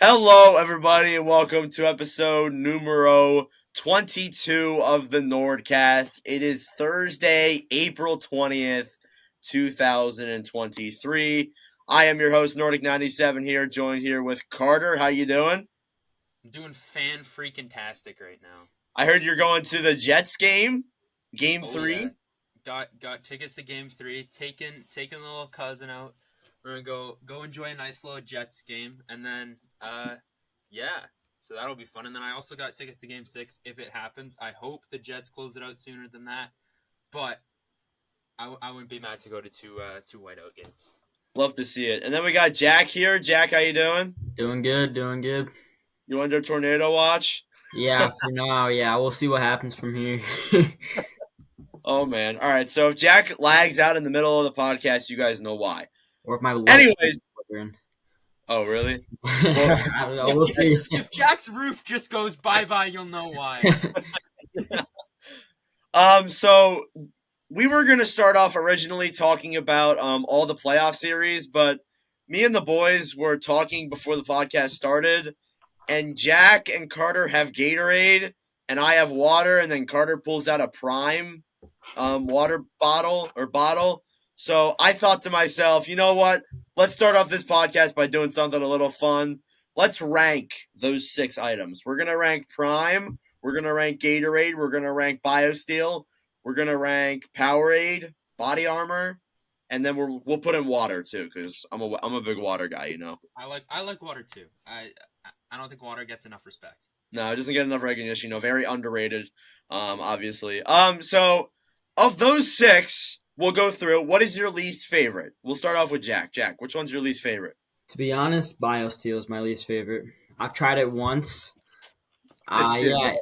Hello, everybody, and welcome to episode numero 22 of the NordCast. It is Thursday, April 20th, 2023. I am your host, Nordic97 here, joined here with Carter. How you doing? I'm doing fan-freaking-tastic right now. I heard you're going to the Jets game, Game 3. Yeah. Got tickets to Game 3, taking the little cousin out. We're going to go enjoy a nice little Jets game, and then, so that'll be fun. And then I also got tickets to Game 6 if it happens. I hope the Jets close it out sooner than that, but I wouldn't be mad to go to two whiteout games. Love to see it. And then we got Jack here. Jack, how you doing? Doing good. You under tornado watch? Yeah, for now, yeah. We'll see what happens from here. Oh, man. All right, so if Jack lags out in the middle of the podcast, you guys know why. Or if my Anyways. Oh, really? Well, I don't know. We'll see. If Jack's roof just goes bye-bye, you'll know why. So we were going to start off originally talking about all the playoff series, but me and the boys were talking before the podcast started, and Jack and Carter have Gatorade, and I have water, and then Carter pulls out a Prime water bottle. So I thought to myself, you know what? Let's start off this podcast by doing something a little fun. Let's rank those 6 items. We're going to rank Prime. We're going to rank Gatorade. We're going to rank BioSteel. We're going to rank Powerade, Body Armor, and then we'll put in water too, because I'm a big water guy, you know. I like water too. I don't think water gets enough respect. No, it doesn't get enough recognition. You know, very underrated, obviously. So of those 6, we'll go through. What is your least favorite? We'll start off with Jack. Jack, which one's your least favorite? To be honest, BioSteel is my least favorite. I've tried it once. I've tried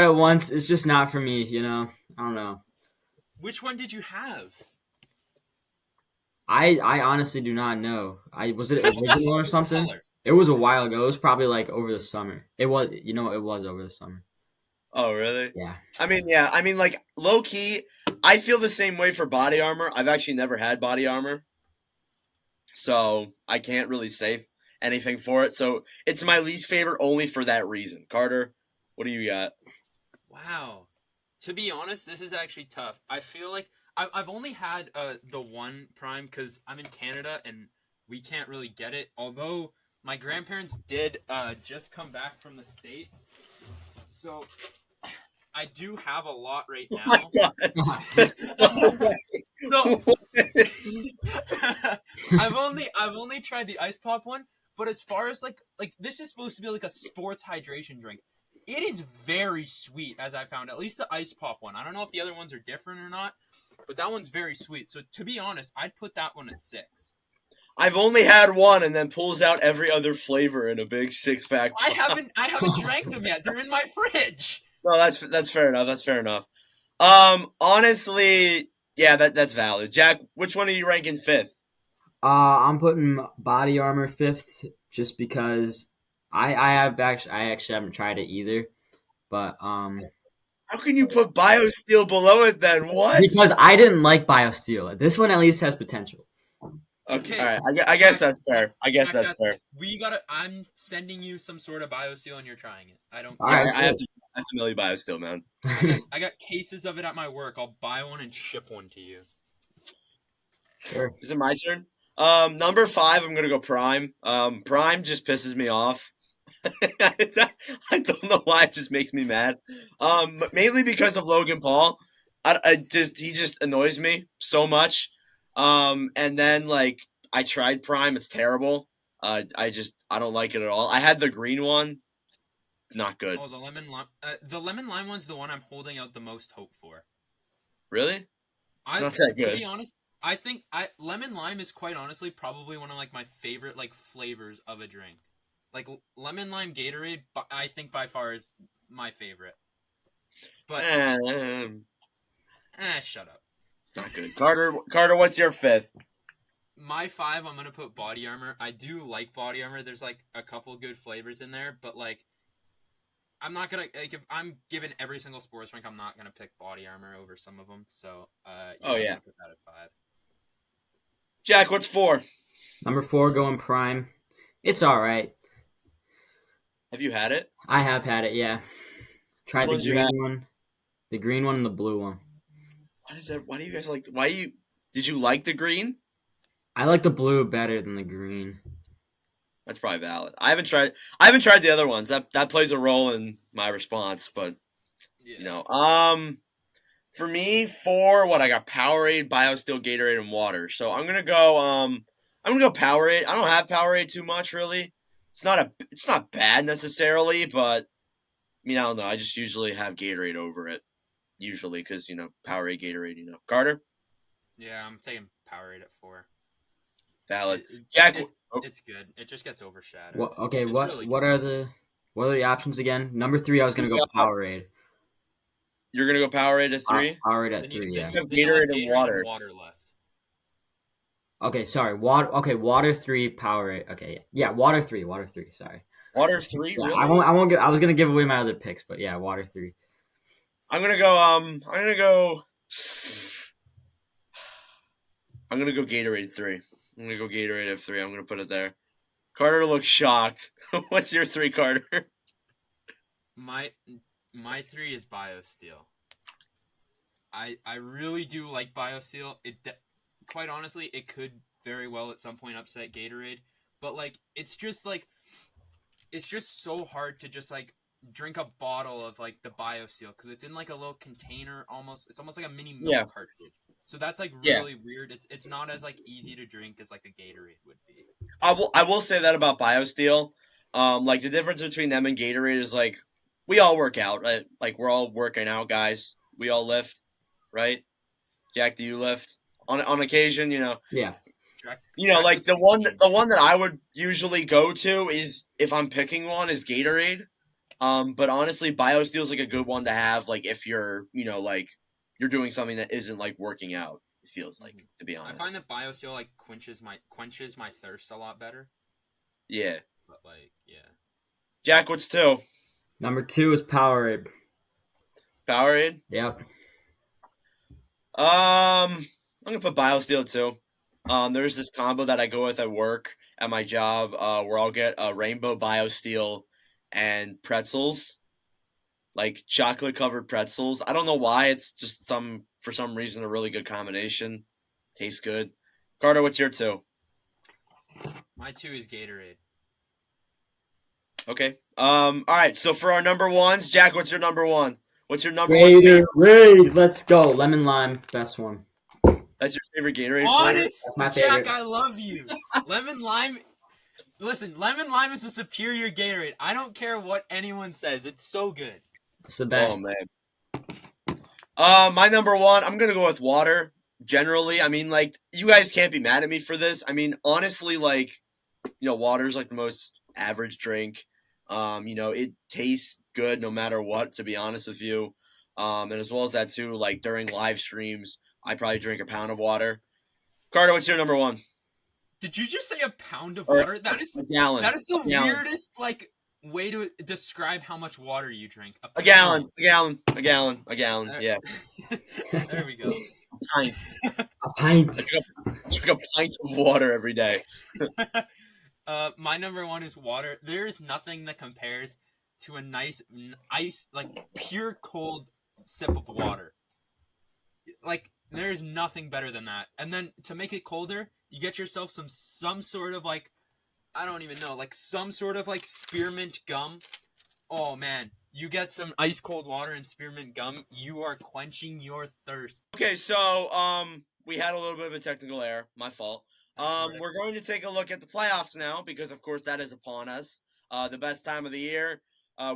it once. It's just not for me, you know. I don't know. Which one did you have? I honestly do not know. Was it original or something? It was a while ago. It was probably like over the summer. It was over the summer. Oh, really? Yeah. I mean, like, low-key, I feel the same way for Body Armor. I've actually never had Body Armor, so I can't really say anything for it. So it's my least favorite only for that reason. Carter, what do you got? Wow. To be honest, this is actually tough. I feel like I've only had the one Prime because I'm in Canada and we can't really get it. Although my grandparents did just come back from the States, so I do have a lot right now. So I've only tried the ice pop one, but as far as like this is supposed to be like a sports hydration drink. It is very sweet, as I found. At least the ice pop one. I don't know if the other ones are different or not, but that one's very sweet. So to be honest, I'd put that one at 6. I've only had one, and then pulls out every other flavor in a big 6-pack. I haven't drank them yet. They're in my fridge. No, that's fair enough. That's fair enough. Honestly, yeah, that's valid. Jack, which one are you ranking 5th? I'm putting Body Armor 5th just because I actually haven't tried it either. But how can you put BioSteel below it then? What? Because I didn't like BioSteel. This one at least has potential. Okay. All right. I guess that's fair. That's fair. I'm sending you some sort of BioSteel and you're trying it. I have to mail you BioSteel, man. I got cases of it at my work. I'll buy one and ship one to you. Sure. Is it my turn? Number 5, I'm gonna go Prime. Prime just pisses me off. I don't know why, it just makes me mad. Mainly because of Logan Paul. He just annoys me so much. And then like I tried Prime, it's terrible. I don't like it at all. I had the green one, not good. Oh, the lemon lime. The lemon lime one's the one I'm holding out the most hope for. Really? It's not that good. To be honest, I think lemon lime is quite honestly probably one of like my favorite like flavors of a drink. Like lemon lime Gatorade, I think by far is my favorite. But shut up. It's not good. Carter, what's your 5th? My 5, I'm gonna put Body Armor. I do like Body Armor. There's like a couple good flavors in there, but like I'm not gonna like if I'm given every single sports drink, I'm not gonna pick Body Armor over some of them. So I'm gonna put that at 5. Jack, what's 4? Number 4 going Prime. It's all right. Have you had it? I have had it. Yeah, Which tried ones you had? the green one, and the blue one. Why do you guys like? Did you like the green? I like the blue better than the green. That's probably valid. I haven't tried the other ones. That plays a role in my response, but Yeah. for me, for what I got, Powerade, BioSteel, Gatorade, and water. So I'm gonna go Powerade. I don't have Powerade too much really. It's not bad necessarily, but I don't know. I just usually have Gatorade over it. Usually, because Powerade, Gatorade. Carter, Yeah, I'm taking Powerade at 4. valid. It, it, Jack, it's good. It just gets overshadowed. What? Okay. It's really What good. are the options again? Number 3, I was gonna go Powerade. you're gonna go Powerade at 3. Powerade at Then 3. you, Yeah. then, You you, have then you'll have Gatorade and Gatorade water. and water left. Okay. Sorry. Water. Okay. Water 3. Powerade. Okay. Yeah. Water 3. Water 3. Sorry. Water 3, Yeah. really? I won't. I won't. I was gonna give away my other picks, but yeah. Water 3. I'm gonna go. I'm gonna go. I'm gonna go Gatorade 3. I'm gonna go Gatorade at 3. I'm gonna put it there. Carter looks shocked. What's your 3, Carter? My 3 is BioSteel. I really do like BioSteel. Quite honestly, it could very well at some point upset Gatorade, but like it's just so hard to just like drink a bottle of like the BioSteel because it's in like a little container almost. It's almost like a mini milk cartridge. So that's like really weird. It's not as like easy to drink as like a Gatorade would be. I will say that about BioSteel. Like the difference between them and Gatorade is like we all work out, right? Like we're all working out, guys. We all lift, right? Jack, do you lift on occasion? Yeah. Like the one that I would usually go to is if I'm picking one is Gatorade. But honestly, BioSteel is like a good one to have, like if you're, like you're doing something that isn't like working out. It feels like, to be honest. I find that BioSteel like quenches my thirst a lot better. Yeah. But like, yeah. Jack, what's 2? Number 2 is Powerade. Powerade. Yep. I'm gonna put BioSteel too. There's this combo that I go with at work at my job, where I'll get a rainbow BioSteel and pretzels, like chocolate covered pretzels. I don't know why. It's just for some reason a really good combination. Tastes good. Carter, what's your 2? My 2 is Gatorade. Okay. All right. So for our number ones, Jack, what's your number 1? What's your number 1 Gatorade. favorite? Let's go. Lemon lime, best one. That's your favorite Gatorade flavor? Honest, That's my favorite. Jack, I love you. Lemon lime. Listen, lemon lime is a superior Gatorade. I don't care what anyone says. It's so good. It's the best. Oh man. My number 1, I'm gonna go with water. Generally, I mean, like you guys can't be mad at me for this. I mean, honestly, like water's like the most average drink. It tastes good no matter what. To be honest with you, and as well as that too, like during live streams, I probably drink a pound of water. Carter, what's your number 1? Did you just say a pound of water? That is a gallon. That is the gallon. weirdest like way to describe how much water you drink. A gallon. Yeah. There we go. A pint. A pint. I drink a pint of water every day. My number 1 is water. There is nothing that compares to a nice ice, like pure cold sip of water. Like there's nothing better than that. And then to make it colder, you get yourself some sort of like, I don't even know, like some sort of like spearmint gum. Oh man, you get some ice cold water and spearmint gum, you are quenching your thirst. Okay, so we had a little bit of a technical error. My fault. We're going to take a look at the playoffs now because, of course, that is upon us. The best time of the year.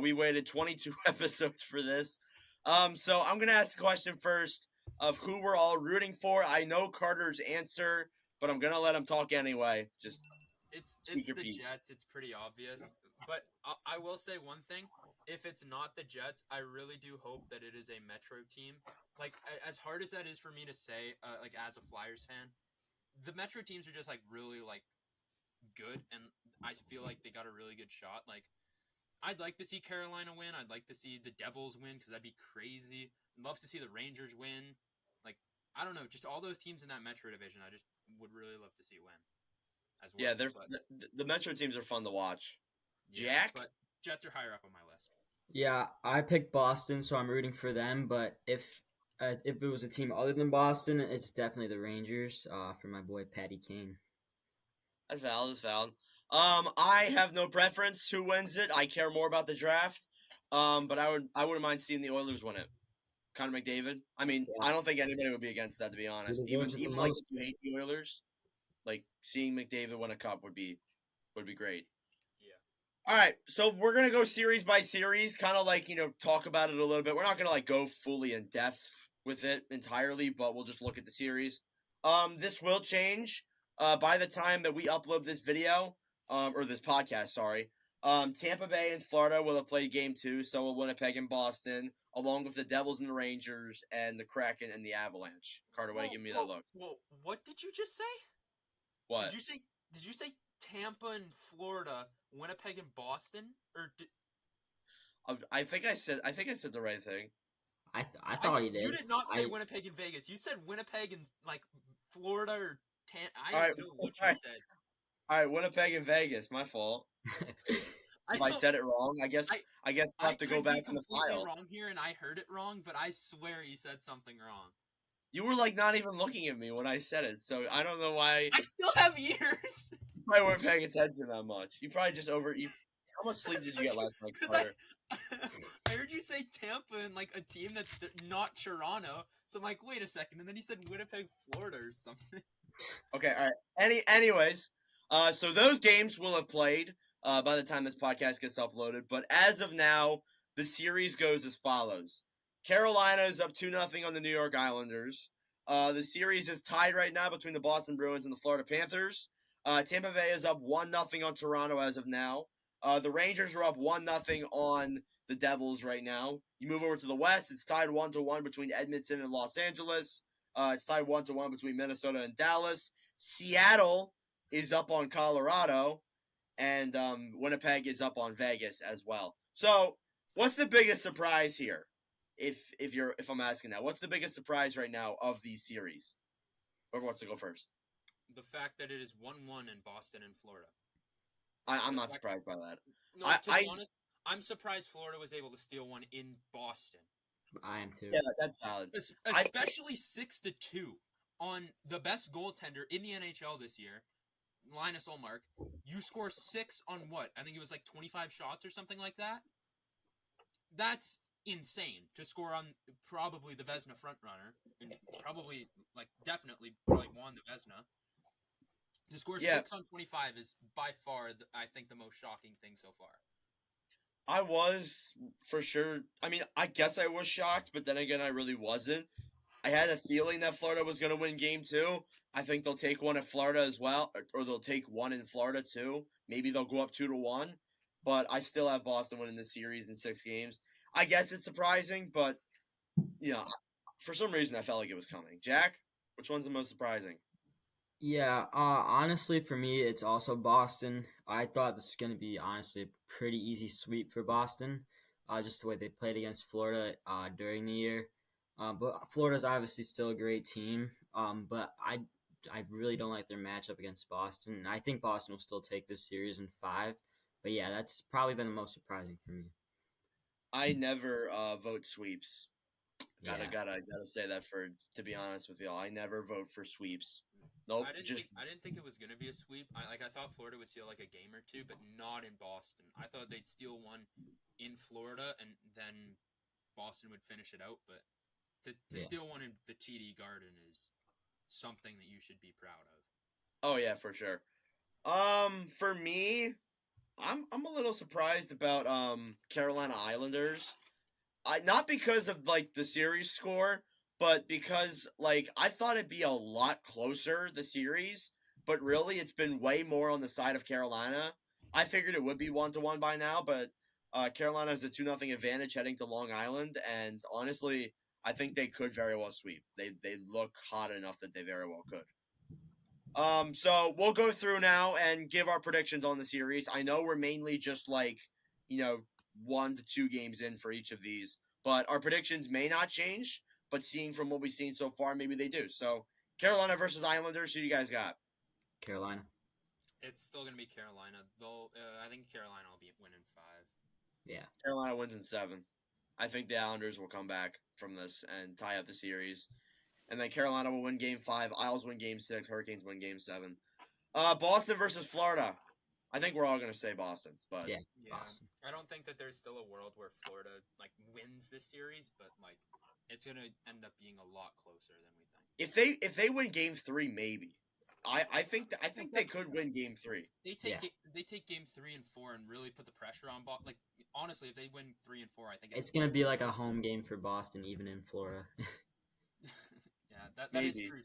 We waited 22 episodes for this. So I'm going to ask the question first of who we're all rooting for. I know Carter's answer, but I'm going to let him talk anyway. Just It's the Jets. It's pretty obvious. But I will say one thing. If it's not the Jets, I really do hope that it is a Metro team. Like, as hard as that is for me to say, like, as a Flyers fan, the Metro teams are just, like, really, like, good. And I feel like they got a really good shot. Like, I'd like to see Carolina win. I'd like to see the Devils win because that'd be crazy. I'd love to see the Rangers win. Like, I don't know. Just all those teams in that Metro division, I just would really love to see win. as Yeah, well. But the Metro teams are fun to watch. yeah, Jack? but Jets are higher up on my list. Yeah, I picked Boston, so I'm rooting for them. But if it was a team other than Boston, it's definitely the Rangers. For my boy Patty Kane. That's valid. That's valid. I have no preference who wins it. I care more about the draft. But I wouldn't mind seeing the Oilers win it. Connor McDavid. I mean, Yeah, I don't think anybody would be against that, to be he honest. deserves it the Even like most. if you hate the Oilers, like seeing McDavid win a cup would be great. Yeah. All right, so we're gonna go series by series, kind of like talk about it a little bit. We're not gonna like go fully in depth with it entirely, but we'll just look at the series. This will change by the time that we upload this video, or this podcast. Sorry. Tampa Bay and Florida will have played game 2, so will Winnipeg and Boston, along with the Devils and the Rangers and the Kraken and the Avalanche. Carter, why don't you give me that look? Whoa, what did you just say? What? Did you say Tampa and Florida, Winnipeg and Boston, or I think I said the right thing. I thought he did. You did not say Winnipeg and Vegas. You said Winnipeg and like Florida or I didn't know what you said. All right, Winnipeg and Vegas. My fault. If I said it wrong, I guess I'll have to go back in the file. Wrong here, and I heard it wrong, but I swear you said something wrong. You were like not even looking at me when I said it, so I don't know why. I still have ears. You probably weren't paying attention that much. You probably just How much sleep did you get last night, Carter? I heard you say Tampa and like a team that's not Toronto, so I'm like, wait a second, and then you said Winnipeg, Florida, or something. Okay, all right. Anyways, so those games will have played by the time this podcast gets uploaded. But as of now, the series goes as follows: Carolina is up 2-0 on the New York Islanders. The series is tied right now between the Boston Bruins and the Florida Panthers. Tampa Bay is up 1-0 on Toronto as of now. The Rangers are up 1-0 on the Devils right now. You move over to the West, it's tied 1-1 between Edmonton and Los Angeles. It's tied 1-1 between Minnesota and Dallas. Seattle is up on Colorado, and Winnipeg is up on Vegas as well. So, what's the biggest surprise here? If I'm asking that, what's the biggest surprise right now of these series? Whoever wants to go first. The fact that it is 1-1 in Boston and Florida. I'm not surprised by that. No, to be honest, I'm surprised Florida was able to steal one in Boston. I am too. Yeah, that's valid. Especially 6-2 on the best goaltender in the NHL this year, Linus Ullmark. You score 6 on what? I think it was like 25 shots or something like that. That's insane to score on probably the Vezina frontrunner, and probably definitely won the Vezina. To score 6 on 25 is by far, I think, the most shocking thing so far. I was, for sure. I mean, I guess I was shocked, but then again, I really wasn't. I had a feeling that Florida was going to win game 2. I think they'll take one at Florida as well, or they'll take one in Florida too. Maybe they'll go up 2-1, but I still have Boston winning the series in 6 games. I guess it's surprising, but for some reason I felt like it was coming. Jack, which one's the most surprising? Yeah, honestly, for me, it's also Boston. I thought this was going to be, honestly, a pretty easy sweep for Boston, just the way they played against Florida during the year. But Florida's obviously still a great team, but I really don't like their matchup against Boston. I think Boston will still take this series in 5. But yeah, that's probably been the most surprising for me. I never vote sweeps. Yeah. Gotta say that to be honest with y'all. I never vote for sweeps. Nope. I didn't think it was gonna be a sweep. I thought Florida would steal like a game or two, but not in Boston. I thought they'd steal one in Florida and then Boston would finish it out. But to steal one in the TD Garden is something that you should be proud of. Oh yeah, for sure. For me, I'm a little surprised about Carolina Islanders. Not because of like the series score, but because like I thought it'd be a lot closer, the series, but really it's been way more on the side of Carolina. I figured it would be 1-1 by now, but Carolina has a 2-0 advantage heading to Long Island, and honestly, I think they could very well sweep. They look hot enough that they very well could. So we'll go through now and give our predictions on the series. I know we're mainly just 1 to 2 games in for each of these, but our predictions may not change, but seeing from what we've seen so far, maybe they do. So Carolina versus Islanders, who you guys got? Carolina. It's still gonna be Carolina. I think Carolina will be winning 5. Yeah. Carolina wins in 7. I think the Islanders will come back from this and tie up the series. And then Carolina will win Game 5. Isles win Game 6. Hurricanes win Game 7. Boston versus Florida. I think we're all going to say Boston. But Yeah. Yeah, Boston. I don't think that there's still a world where Florida like wins this series, but like it's gonna end up being a lot closer than we think. if they win Game 3, maybe. I think they could win Game 3. They take game 3 and 4 and really put the pressure on Boston. Like honestly, if they win 3 and 4, I think It's gonna be like a home game for Boston, even in Florida. Yeah, that is Maybe. true.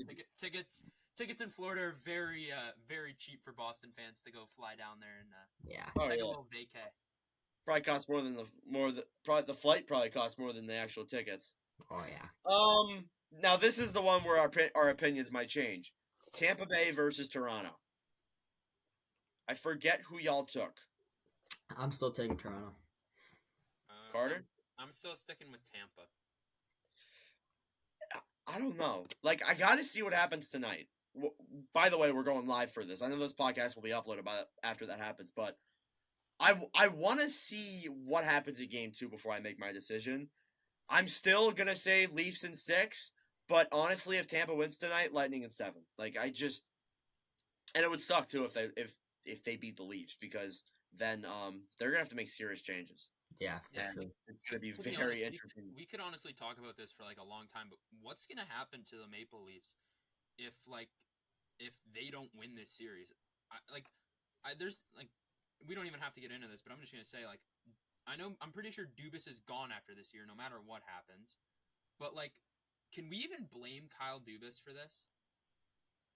Tickets in Florida are very very cheap for Boston fans to go fly down there and Yeah. Oh, take yeah. a little vacay. Probably costs more than the flight probably costs more than the actual tickets. Oh yeah. Now this is the one where our opinions might change. Tampa Bay versus Toronto. I forget who y'all took. I'm still taking Toronto. Carter? I'm still sticking with Tampa. I don't know. Like, I got to see what happens tonight. By the way, we're going live for this. I know this podcast will be uploaded after that happens, but I want to see what happens in Game 2 before I make my decision. I'm still going to say Leafs in 6, but honestly, if Tampa wins tonight, Lightning in 7. Like, and it would suck, too, if they beat the Leafs, because then they're going to have to make serious changes. Yeah. Yeah. For sure. It's going to be To be very honest, interesting. we could honestly talk about this for like a long time, but what's gonna happen to the Maple Leafs if they don't win this series? There's like we don't even have to get into this, but I'm just gonna say like I'm pretty sure Dubas is gone after this year, no matter what happens. But like, can we even blame Kyle Dubas for this?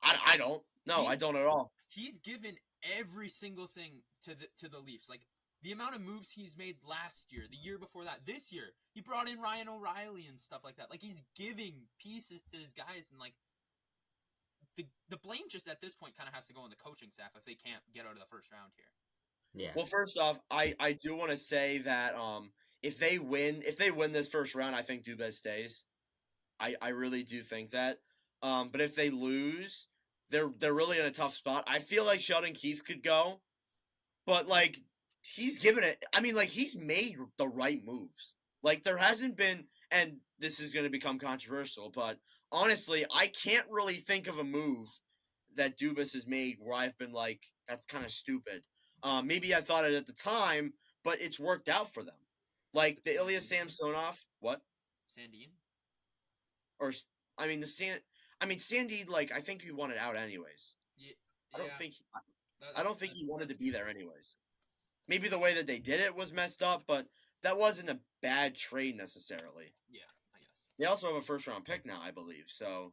I don't. No, I don't at all. He's given every single thing to the Leafs. Like the amount of moves he's made last year, the year before that, this year, he brought in Ryan O'Reilly and stuff like that. Like he's giving pieces to his guys, and like the blame just at this point kind of has to go on the coaching staff if they can't get out of the first round here. Yeah. Well, first off, I do want to say that if they win this first round, I think Dubas stays. I really do think that. But if they lose, they're really in a tough spot. I feel like Sheldon Keefe could go, but like he's given it. I mean, like he's made the right moves. Like there hasn't been, and this is going to become controversial, but honestly, I can't really think of a move that Dubas has made where I've been like, that's kind of stupid. Maybe I thought it at the time, but it's worked out for them. Like the Ilya Samsonov, what? Sandin? Or I mean Sandy. Like I think he wanted out anyways. Yeah. I don't think he wanted to be there anyways. Maybe the way that they did it was messed up, but that wasn't a bad trade necessarily. Yeah, I guess. They also have a first round pick now, I believe. So,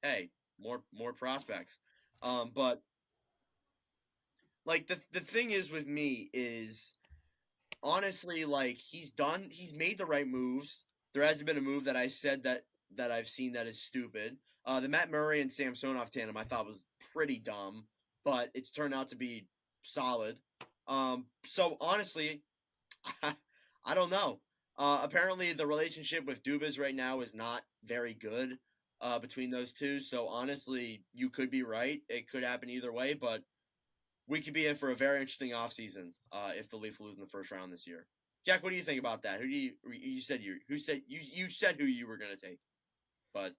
hey, more prospects. But like the thing is with me is honestly like he's made the right moves. There hasn't been a move that I said that I've seen that is stupid. The Matt Murray and Samsonov tandem I thought was pretty dumb, but it's turned out to be solid. So honestly, I don't know. Apparently the relationship with Dubas right now is not very good between those two. So honestly, you could be right. It could happen either way, but we could be in for a very interesting offseason if the Leafs lose in the first round this year. Jack, what do you think about that? You said who you were going to take? But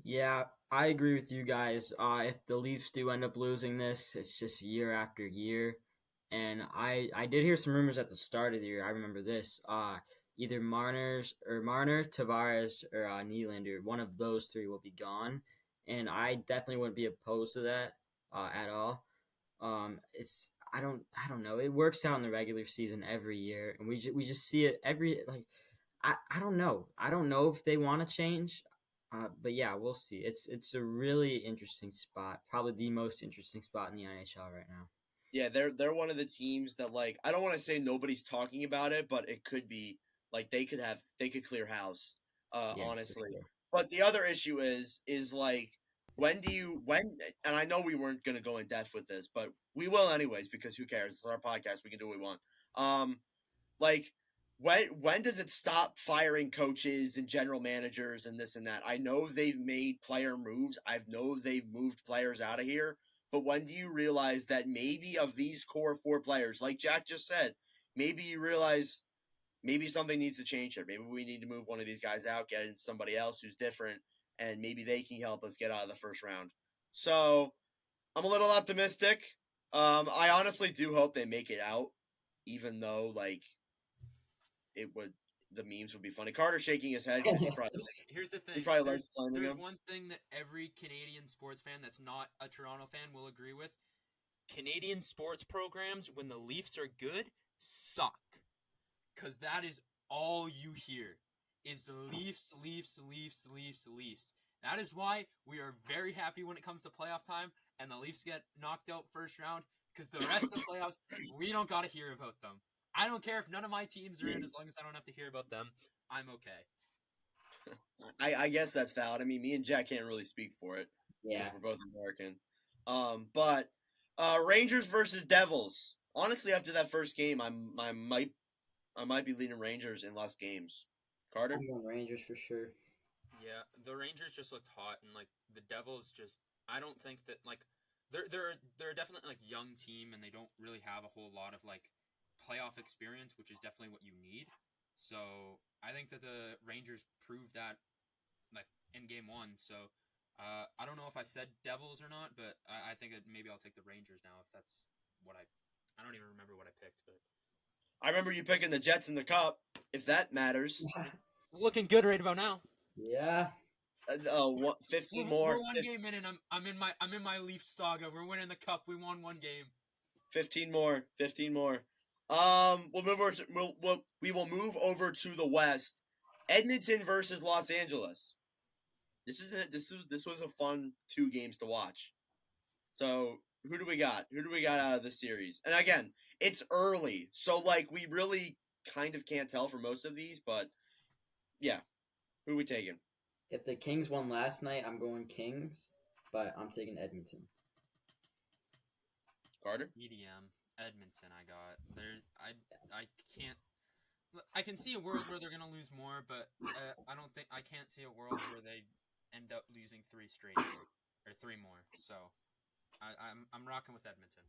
yeah, I agree with you guys. If the Leafs do end up losing this, it's just year after year. And I did hear some rumors at the start of the year. I remember this. Either Marner, Tavares, or Nylander, one of those three will be gone. And I definitely wouldn't be opposed to that at all. I don't know. It works out in the regular season every year, and we just see it every like. I don't know. I don't know if they want to change. But yeah, we'll see. It's a really interesting spot, probably the most interesting spot in the NHL right now. yeah, they're one of the teams that like I don't want to say nobody's talking about it, but it could be like they could clear house. Yeah, Honestly, for sure. but the other issue is like when and I know we weren't gonna go in depth with this, but we will anyways because who cares? It's our podcast. We can do what we want. Like when does it stop firing coaches and general managers and this and that? I know they've made player moves. I know they've moved players out of here. but when do you realize that maybe of these core 4 players, like Jack just said, maybe you realize maybe something needs to change here. Maybe we need to move one of these guys out, get in somebody else who's different, and maybe they can help us get out of the first round. So I'm a little optimistic. I honestly do hope they make it out, even though like the memes would be funny. Carter's shaking his head because Here's the thing. he probably likes playing There's them. one thing that every Canadian sports fan that's not a Toronto fan will agree with. Canadian sports programs, when the Leafs are good, suck. Because that is all you hear is the Leafs, Leafs, Leafs, Leafs, Leafs. That is why we are very happy when it comes to playoff time and the Leafs get knocked out first round, because the rest of the playoffs, we don't got to hear about them. I don't care if none of my teams are in, as long as I don't have to hear about them. I'm okay. I guess that's valid. I mean, me and Jack can't really speak for it. Yeah. We're both American. But Rangers versus Devils. Honestly, after that first game, I might be leaning Rangers in less games. Carter? I'm going Rangers for sure. Yeah, the Rangers just looked hot, and like the Devils just, I don't think that like they're definitely like young team, and they don't really have a whole lot of like playoff experience, which is definitely what you need. So I think that the Rangers proved that like in game 1. So I don't know if I said Devils or not, but I think maybe I'll take the Rangers now if that's what I don't even remember what I picked, but I remember you picking the Jets in the Cup, if that matters. Looking good right about now. Yeah. 15 more. We're 1 game in, and I'm in my Leaf saga. We're winning the Cup. We won 1 game. 15 more. 15 more. We'll move over. We will move over to the West. Edmonton versus Los Angeles. This was a fun 2 games to watch. So who do we got? Who do we got out of this series? And again, it's early, so like we really kind of can't tell for most of these. But yeah, who are we taking? If the Kings won last night, I'm going Kings, but I'm taking Edmonton. Carter? EDM. Edmonton I got. I can't. I can see a world where they're going to lose more, but I can't see a world where they end up losing 3 straight or 3 more. So I'm rocking with Edmonton.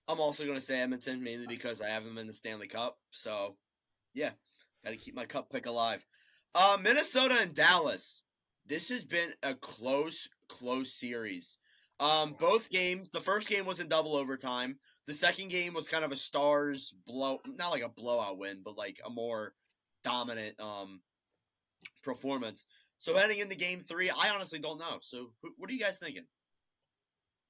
I'm also going to say Edmonton, mainly because I have them in the Stanley Cup. So, yeah, got to keep my cup pick alive. Minnesota and Dallas. This has been a close series. Both games, the first game was in double overtime. The second game was kind of a Stars not like a blowout win, but like a more dominant performance. So heading into game 3, I honestly don't know. So what are you guys thinking?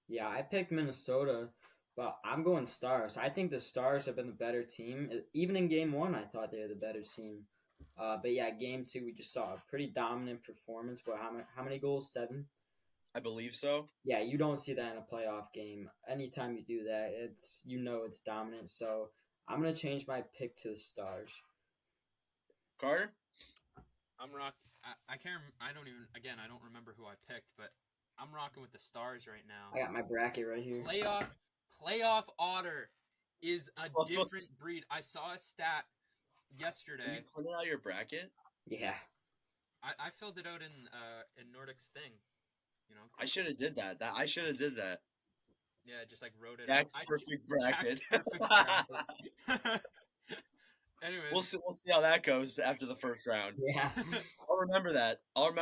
Yeah, I picked Minnesota, but I'm going Stars. I think the Stars have been the better team. Even in game 1, I thought they were the better team. But yeah, game 2, we just saw a pretty dominant performance. But how many goals? 7? I believe so. Yeah, you don't see that in a playoff game. Anytime you do that, it's dominant. So I'm gonna change my pick to the Stars. Carter? I'm I can't. I don't remember who I picked, but I'm rocking with the Stars right now. I got my bracket right here. Playoff otter is a different breed. I saw a stat yesterday. You put out your bracket? Yeah. I filled it out in Nordic's thing. You know, I should have did that. I should have did that. Yeah, just like wrote it. Jack's perfect bracket. Anyways, we'll see how that goes after the first round. Yeah, I'll remember that. all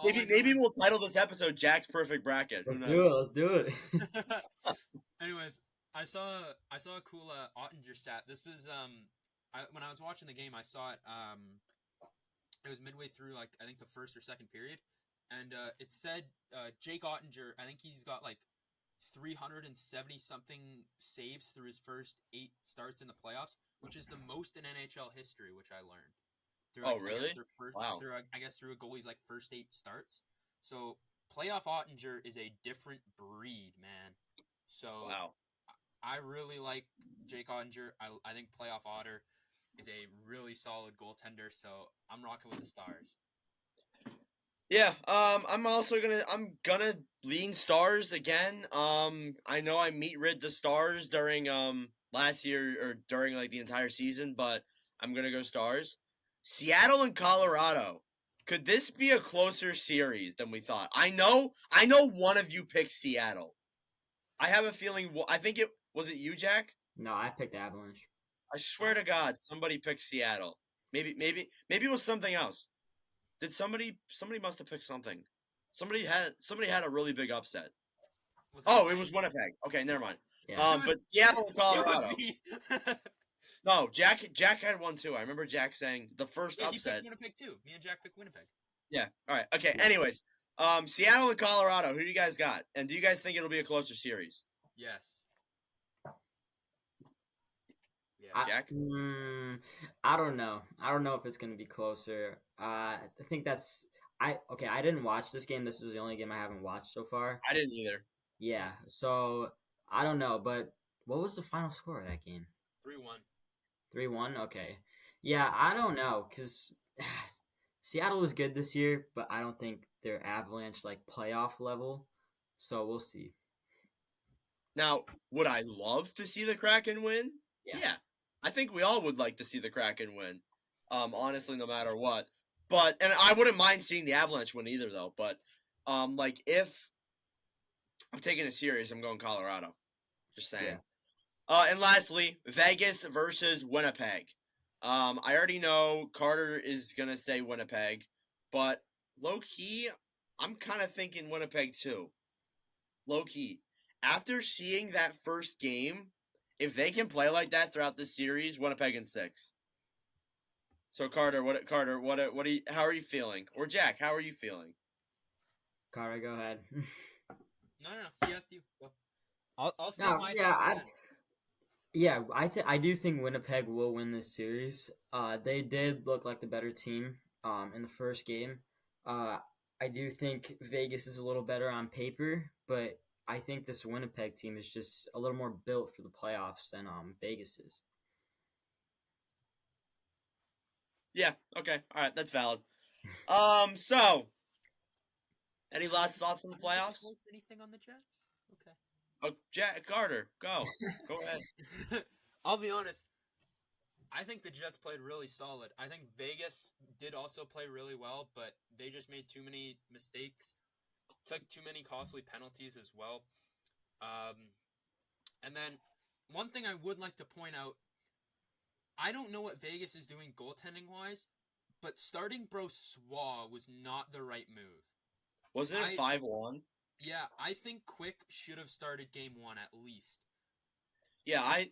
maybe we'll title this episode "Jack's Perfect Bracket." Let's do it. Anyways, I saw a cool Ottinger stat. This was when I was watching the game, I saw it. It was midway through, like I think the first or second period. And it said Jake Ottinger, I think he's got like 370-something saves through his first 8 starts in the playoffs, which is the most in NHL history, which I learned. Really? Wow. I guess through a goalie's like first 8 starts. So playoff Ottinger is a different breed, man. So wow. I really like Jake Ottinger. I think playoff Otter is a really solid goaltender, so I'm rocking with the Stars. Yeah, I'm gonna lean Stars again. I know I rid the Stars during last year or during like the entire season, but I'm gonna go Stars. Seattle and Colorado. Could this be a closer series than we thought? I know one of you picked Seattle. I have a feeling. I think it was it you, Jack. No, I picked Avalanche. I swear to God, somebody picked Seattle. Maybe it was something else. Did somebody must have picked something? Somebody had a really big upset. It was Winnipeg. Okay, never mind. Yeah. But Seattle and Colorado. It was me. No, Jack had one too. I remember Jack saying the first Yeah, he upset. picked Winnipeg too. Me and Jack picked Winnipeg. Yeah. All right. Okay. Anyways, Seattle and Colorado. Who do you guys got? And do you guys think it'll be a closer series? Yes. Yeah. Jack? I don't know. I don't know if it's gonna be closer. I think I didn't watch this game. This was the only game I haven't watched so far. I didn't either. Yeah. So I don't know. But what was the final score of that game? 3-1. 3-1. Okay. Yeah, I don't know because Seattle was good this year, but I don't think they're Avalanche like playoff level. So we'll see. Now, would I love to see the Kraken win? Yeah. I think we all would like to see the Kraken win. Honestly, no matter what. But and I wouldn't mind seeing the Avalanche win either, though. But like if I'm taking a series, I'm going Colorado. Just saying. Yeah. And lastly, Vegas versus Winnipeg. I already know Carter is gonna say Winnipeg, but low key, I'm kind of thinking Winnipeg too. Low key, after seeing that first game, if they can play like that throughout the series, Winnipeg in 6. So Carter, how are you feeling? Or Jack, how are you feeling? Carter, go ahead. No. He asked you. Go. I'll start my I do think Winnipeg will win this series. They did look like the better team in the first game. I do think Vegas is a little better on paper, but I think this Winnipeg team is just a little more built for the playoffs than Vegas is. Yeah, okay. All right, that's valid. So any last thoughts on the playoffs? Anything on the Jets? Okay. Oh, Jack Carter, go ahead. I'll be honest. I think the Jets played really solid. I think Vegas did also play really well, but they just made too many mistakes, took too many costly penalties as well. And then one thing I would like to point out, I don't know what Vegas is doing goaltending-wise, but starting Brossoit was not the right move. Wasn't it 5-1? Yeah, I think Quick should have started game 1 at least. Yeah,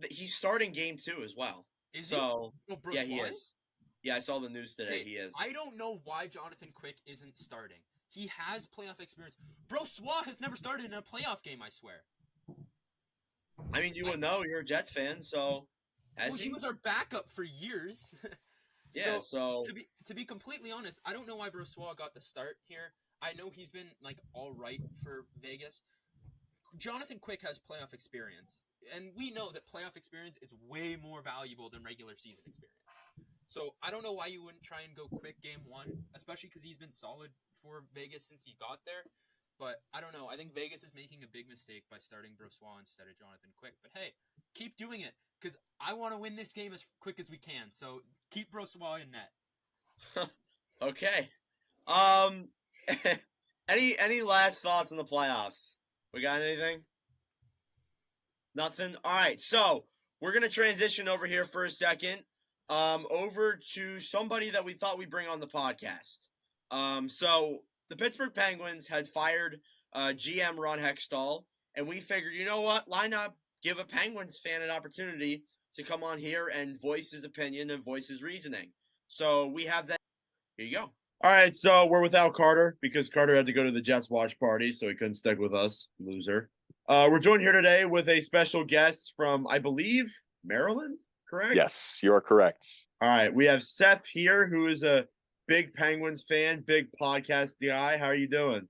he's starting game 2 as well. Is he? Oh, yeah, he is. Yeah, I saw the news today. Okay, he is. I don't know why Jonathan Quick isn't starting. He has playoff experience. Brossoit has never started in a playoff game, I swear. I mean, you would know. You're a Jets fan, so... He was our backup for years. Yeah, so... To be completely honest, I don't know why Brossoit got the start here. I know he's been, all right for Vegas. Jonathan Quick has playoff experience. And we know that playoff experience is way more valuable than regular season experience. So I don't know why you wouldn't try and go Quick game 1, especially because he's been solid for Vegas since he got there. But I don't know. I think Vegas is making a big mistake by starting Brossoit instead of Jonathan Quick. But hey, keep doing it because I want to win this game as quick as we can. So keep Brossoit in net. Okay. Any last thoughts on the playoffs? We got anything? Nothing? All right. So we're going to transition over here for a second. Over to somebody that we thought we'd bring on the podcast. So the Pittsburgh Penguins had fired GM Ron Hextall, and we figured, you know what? Why not give a Penguins fan an opportunity to come on here and voice his opinion and voice his reasoning? So we have that. Here you go. All right, so we're without Carter because Carter had to go to the Jets watch party, so he couldn't stick with us, loser. We're joined here today with a special guest from, I believe, Maryland, correct? Yes, you are correct. All right, we have Seth here, who is a big Penguins fan, big podcast guy. How are you doing?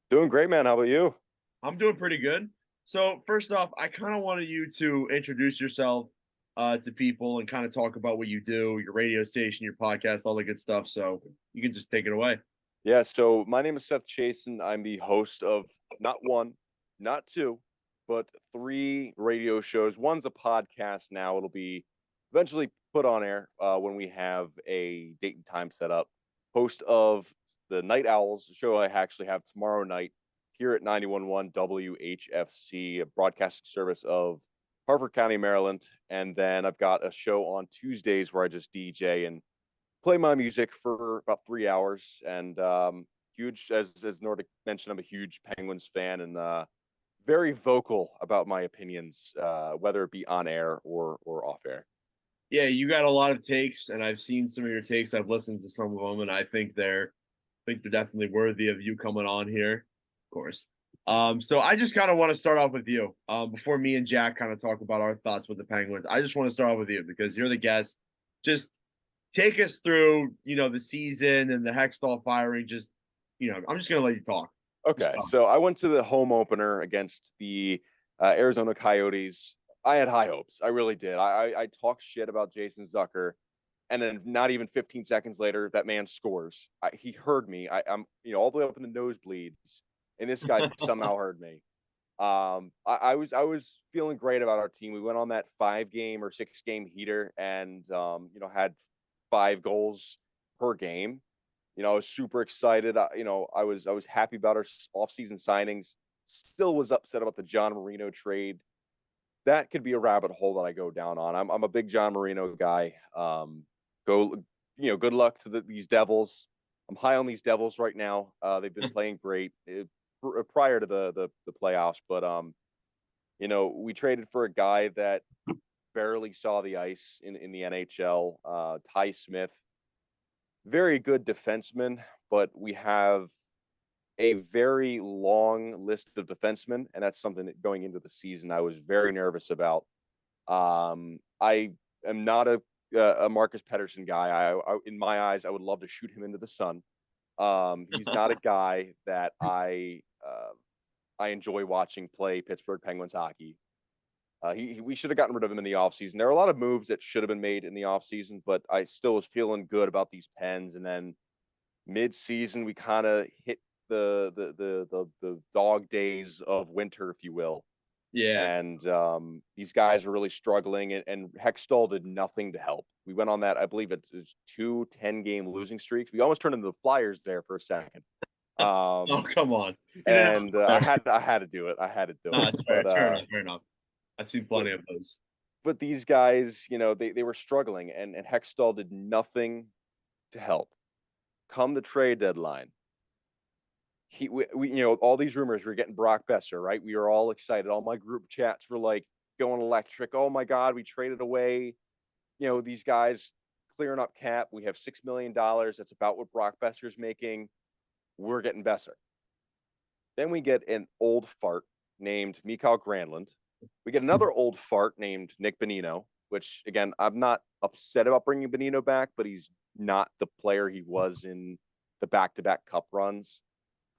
Doing great, man. How about you? I'm doing pretty good. So first off, I kind of wanted you to introduce yourself to people and kind of talk about what you do, your radio station, your podcast, all the good stuff. So you can just take it away. Yeah, so my name is Seth Chason. I'm the host of not one, not two, but 3 radio shows. One's a podcast now. It'll be eventually put on air when we have a date and time set up. host of the Night Owls, the show I actually have tomorrow night here at 91.1 WHFC, a broadcasting service of Harford County, Maryland. And then I've got a show on Tuesdays where I just DJ and play my music for about 3 hours. And huge, as Nordic mentioned, I'm a huge Penguins fan and very vocal about my opinions, whether it be on air or off air. Yeah, you got a lot of takes, and I've seen some of your takes. I've listened to some of them, and I think they're definitely worthy of you coming on here, of course. So I just kind of want to start off with you. Before me and Jack kind of talk about our thoughts with the Penguins, I just want to start off with you because you're the guest. Just take us through, the season and the Hextall firing. Just, I'm just gonna let you talk. Okay, so I went to the home opener against the Arizona Coyotes. I had high hopes. I really did. I talked shit about Jason Zucker, and then not even 15 seconds later, that man scores. He heard me. I'm all the way up in the nosebleeds, and this guy somehow heard me. I was feeling great about our team. We went on that 5-game or 6-game heater, and had 5 goals per game. I was super excited. I was happy about our offseason signings. Still was upset about the John Marino trade. That could be a rabbit hole that I go down on. I'm a big John Marino guy. Good luck to these Devils. I'm high on these Devils right now. They've been playing great prior to the playoffs, but we traded for a guy that barely saw the ice in the NHL. Ty Smith. Very good defenseman, but we have a very long list of defensemen, and that's something that going into the season I was very nervous about. I am not a Marcus Pettersson guy. I in my eyes, I would love to shoot him into the sun. He's not a guy that I enjoy watching play Pittsburgh Penguins hockey. We should have gotten rid of him in the offseason. There are a lot of moves that should have been made in the offseason, but I still was feeling good about these Pens. And then mid-season, we kind of hit the dog days of winter, if you will. Yeah. And these guys were really struggling, and Hextall did nothing to help. We went on that, I believe it was 2 10-game losing streaks. We almost turned into the Flyers there for a second. Oh, come on. And I had to do it. I had to do it. It's fair. It's fair enough. I've seen plenty of those. But these guys, they were struggling, and Hextall did nothing to help. Come the trade deadline, we all these rumors were getting Brock Besser, right? We were all excited. All my group chats were like going electric. Oh my God, we traded away, these guys clearing up cap. We have $6 million. That's about what Brock Besser's making. We're getting Besser. Then we get an old fart named Mikael Granlund. We get another old fart named Nick Bonino, which, again, I'm not upset about bringing Bonino back, but he's not the player he was in the back-to-back cup runs.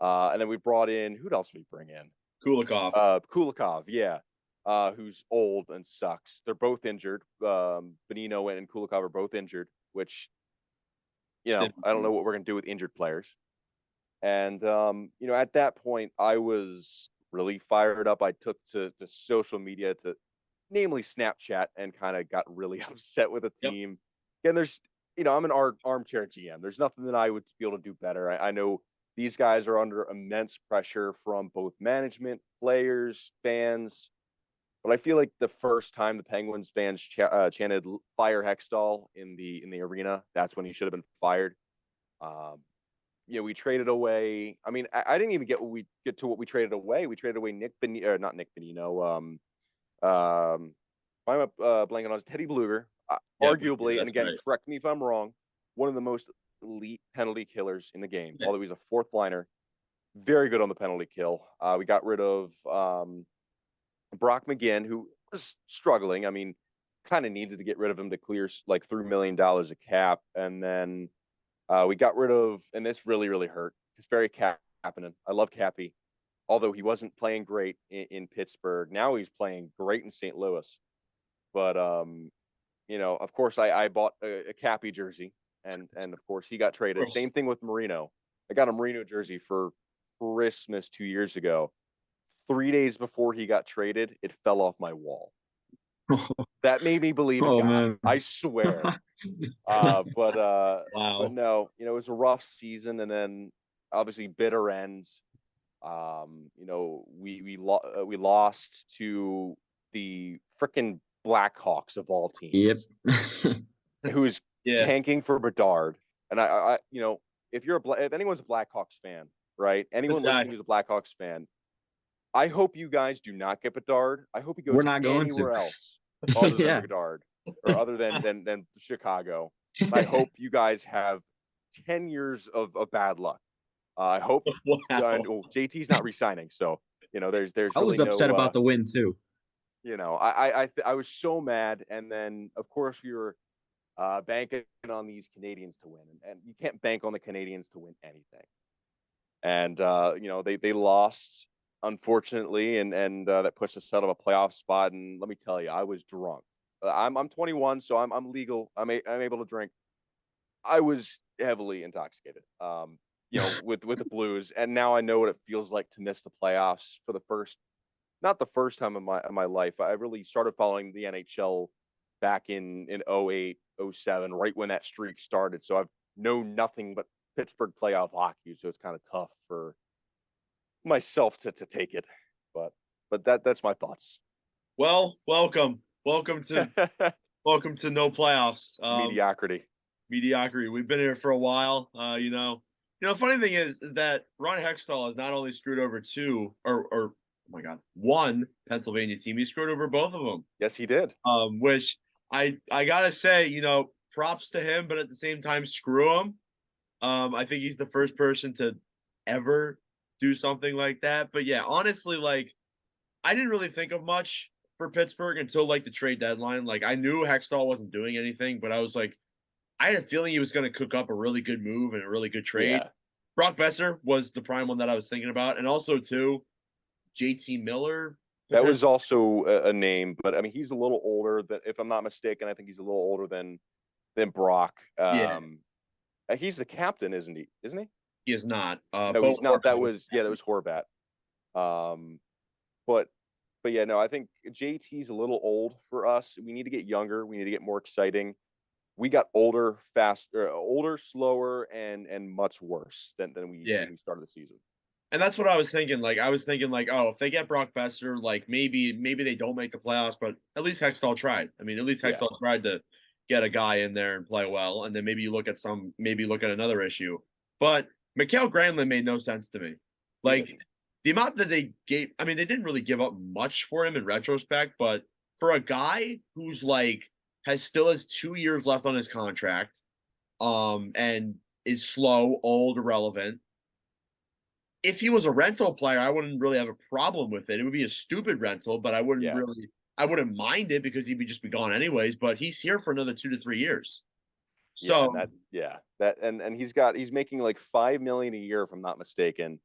And then we brought in, who else did we bring in? Kulikov. Yeah, who's old and sucks. They're both injured. Bonino and Kulikov are both injured, which, I don't know what we're going to do with injured players. And, at that point, I was really fired up. I took to social media, to namely Snapchat, and kind of got really upset with the team. Again, there's, I'm an armchair GM. There's nothing that I would be able to do better. I know these guys are under immense pressure from both management, players, fans. But I feel like the first time the Penguins fans chanted "Fire Hextall" in the arena, that's when he should have been fired. We traded away. I mean, I didn't even get to what we traded away. We traded away not Nick Bonino. I'm blanking on Teddy Bluger. Arguably, and again, correct me if I'm wrong, one of the most elite penalty killers in the game. Although he's a fourth liner, very good on the penalty kill. We got rid of Brock McGinn, who was struggling. I mean, kind of needed to get rid of him to clear like $3 million of cap, and then we got rid of, and this really, really hurt, Kasperi Kapanen. I love Cappy, although he wasn't playing great in Pittsburgh. Now he's playing great in St. Louis. But, of course, I bought a Cappy jersey, and of course, he got traded. Same thing with Marino. I got a Marino jersey for Christmas 2 years ago. 3 days before he got traded, it fell off my wall. That made me believe in Oh God. man. I swear. But Wow. no, it was a rough season, and then obviously bitter ends. We lost to the freaking Blackhawks of all Yep. teams, who is Yeah. tanking for Bedard. And if if anyone's a Blackhawks fan, right? Anyone This guy. listening who's a Blackhawks fan, I hope you guys do not get Bedard. I hope he goes We're not going anywhere to. else other than Yeah. Bedard, or other than Chicago. I hope you guys have 10 years of bad luck. I hope. Wow. JT's not resigning, so there's I was really upset no. about the win too. I was so mad, and then of course we were banking on these Canadians to win, and you can't bank on the Canadians to win anything. And they lost, unfortunately, and that pushed us out of a playoff spot. And let me tell you, I was drunk. I'm 21, so I'm legal. I'm able to drink. I was heavily intoxicated, with the Blues, and now I know what it feels like to miss the playoffs for not the first time in my life. I really started following the NHL back in 08, 07, right when that streak started. So I've known nothing but Pittsburgh playoff hockey, so it's kind of tough for myself to take it. But that's my thoughts. Well, welcome to no playoffs. Mediocrity. Mediocrity. We've been here for a while. The funny thing is that Ron Hextall has not only screwed over oh my God, one Pennsylvania team, he screwed over both of them. Yes, he did. Which I gotta say, props to him, but at the same time, screw him. I think he's the first person to ever do something like that. But yeah, honestly, I didn't really think of much for Pittsburgh until the trade deadline. I knew Hextall wasn't doing anything, but I was I had a feeling he was going to cook up a really good move and a really good trade. Yeah. Brock Besser was the prime one that I was thinking about, and also too, JT Miller. That was also a name, but I mean, he's a little older than, if I'm not mistaken, I think he's a little older than Brock. Yeah. He's the captain, isn't he? Isn't he? He is not. No, he's not. That was Horvat. But yeah, no, I think JT's a little old for us. We need to get younger. We need to get more exciting. We got older, slower, and much worse than we started the season. And that's what I was thinking. I was thinking, oh, if they get Brock Besser, maybe they don't make the playoffs, but at least Hextall tried. I mean, at least Hextall tried to get a guy in there and play well, and then maybe look at another issue. But Mikael Granlund made no sense to me. The amount that they gave, I mean, they didn't really give up much for him in retrospect, but for a guy who's still has 2 years left on his contract, and is slow, old, irrelevant. If he was a rental player, I wouldn't really have a problem with it. It would be a stupid rental, but I wouldn't mind it because he'd just be gone anyways. But he's here for another 2 to 3 years. So and he's making $5 million a year, if I'm not mistaken,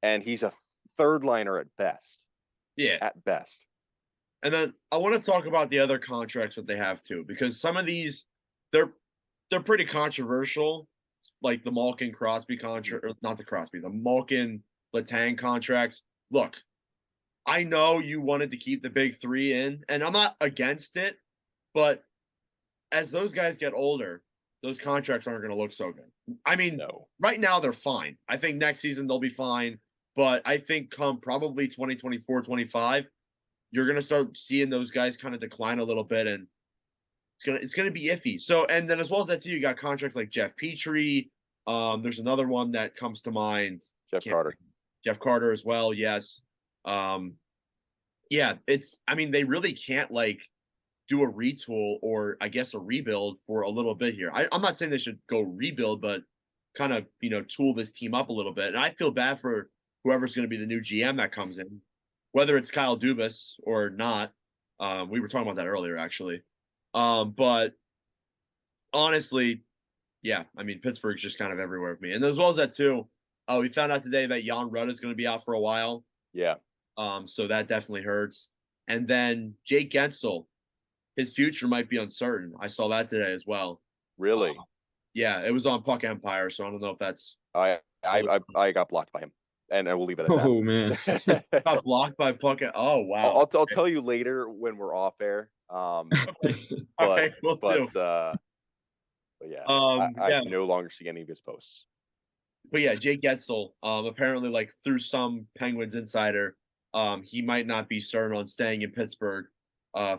and he's a third liner at best. Yeah, at best. And then I want to talk about the other contracts that they have too, because some of these they're pretty controversial, like the Malkin Crosby contract, or not the Crosby, the Malkin Letang contracts. Look, I know you wanted to keep the big three in, and I'm not against it, but as those guys get older, those contracts aren't going to look so good. I mean, Right now they're fine. I think next season they'll be fine, but I think come probably 2024, 25, you're going to start seeing those guys kind of decline a little bit, and it's gonna be iffy. So, and then as well as that too, you got contracts like Jeff Petrie. There's another one that comes to mind. Jeff Carter as well. Yes. Yeah. They really can't do a retool or I guess a rebuild for a little bit here. I'm not saying they should go rebuild, but kind of tool this team up a little bit. And I feel bad for whoever's going to be the new GM that comes in, whether it's Kyle Dubas or not. We were talking about that earlier, actually. But honestly, yeah, I mean, Pittsburgh's just kind of everywhere with me. And as well as that too, we found out today that Jan Rudd is going to be out for a while. Yeah. So that definitely hurts. And then Jake Gensel, his future might be uncertain. I saw that today as well. Really? Yeah, it was on Puck Empire, so I don't know if that's. I got blocked by him. and I will leave it at Oh man. that. Got blocked by Puckett. Oh wow. I'll tell you later when we're off air. All But right, we'll do. yeah, I Yeah, no longer see any of his posts. but yeah, Jake Getzel, apparently, like through some Penguins insider, he might not be certain on staying in Pittsburgh,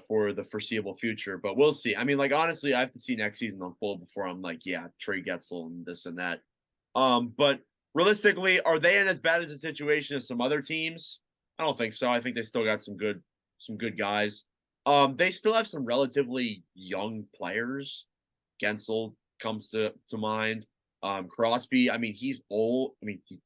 for the foreseeable future. But we'll see. I mean, like honestly, I have to see next season unfold before I'm like, yeah, trade Getzel and this and that. But realistically, are they in as bad as a situation as some other teams? I don't think so. I think they still got some good guys. They still have some relatively young players. Gensel comes to mind. Crosby, I mean, he's old. I mean, he's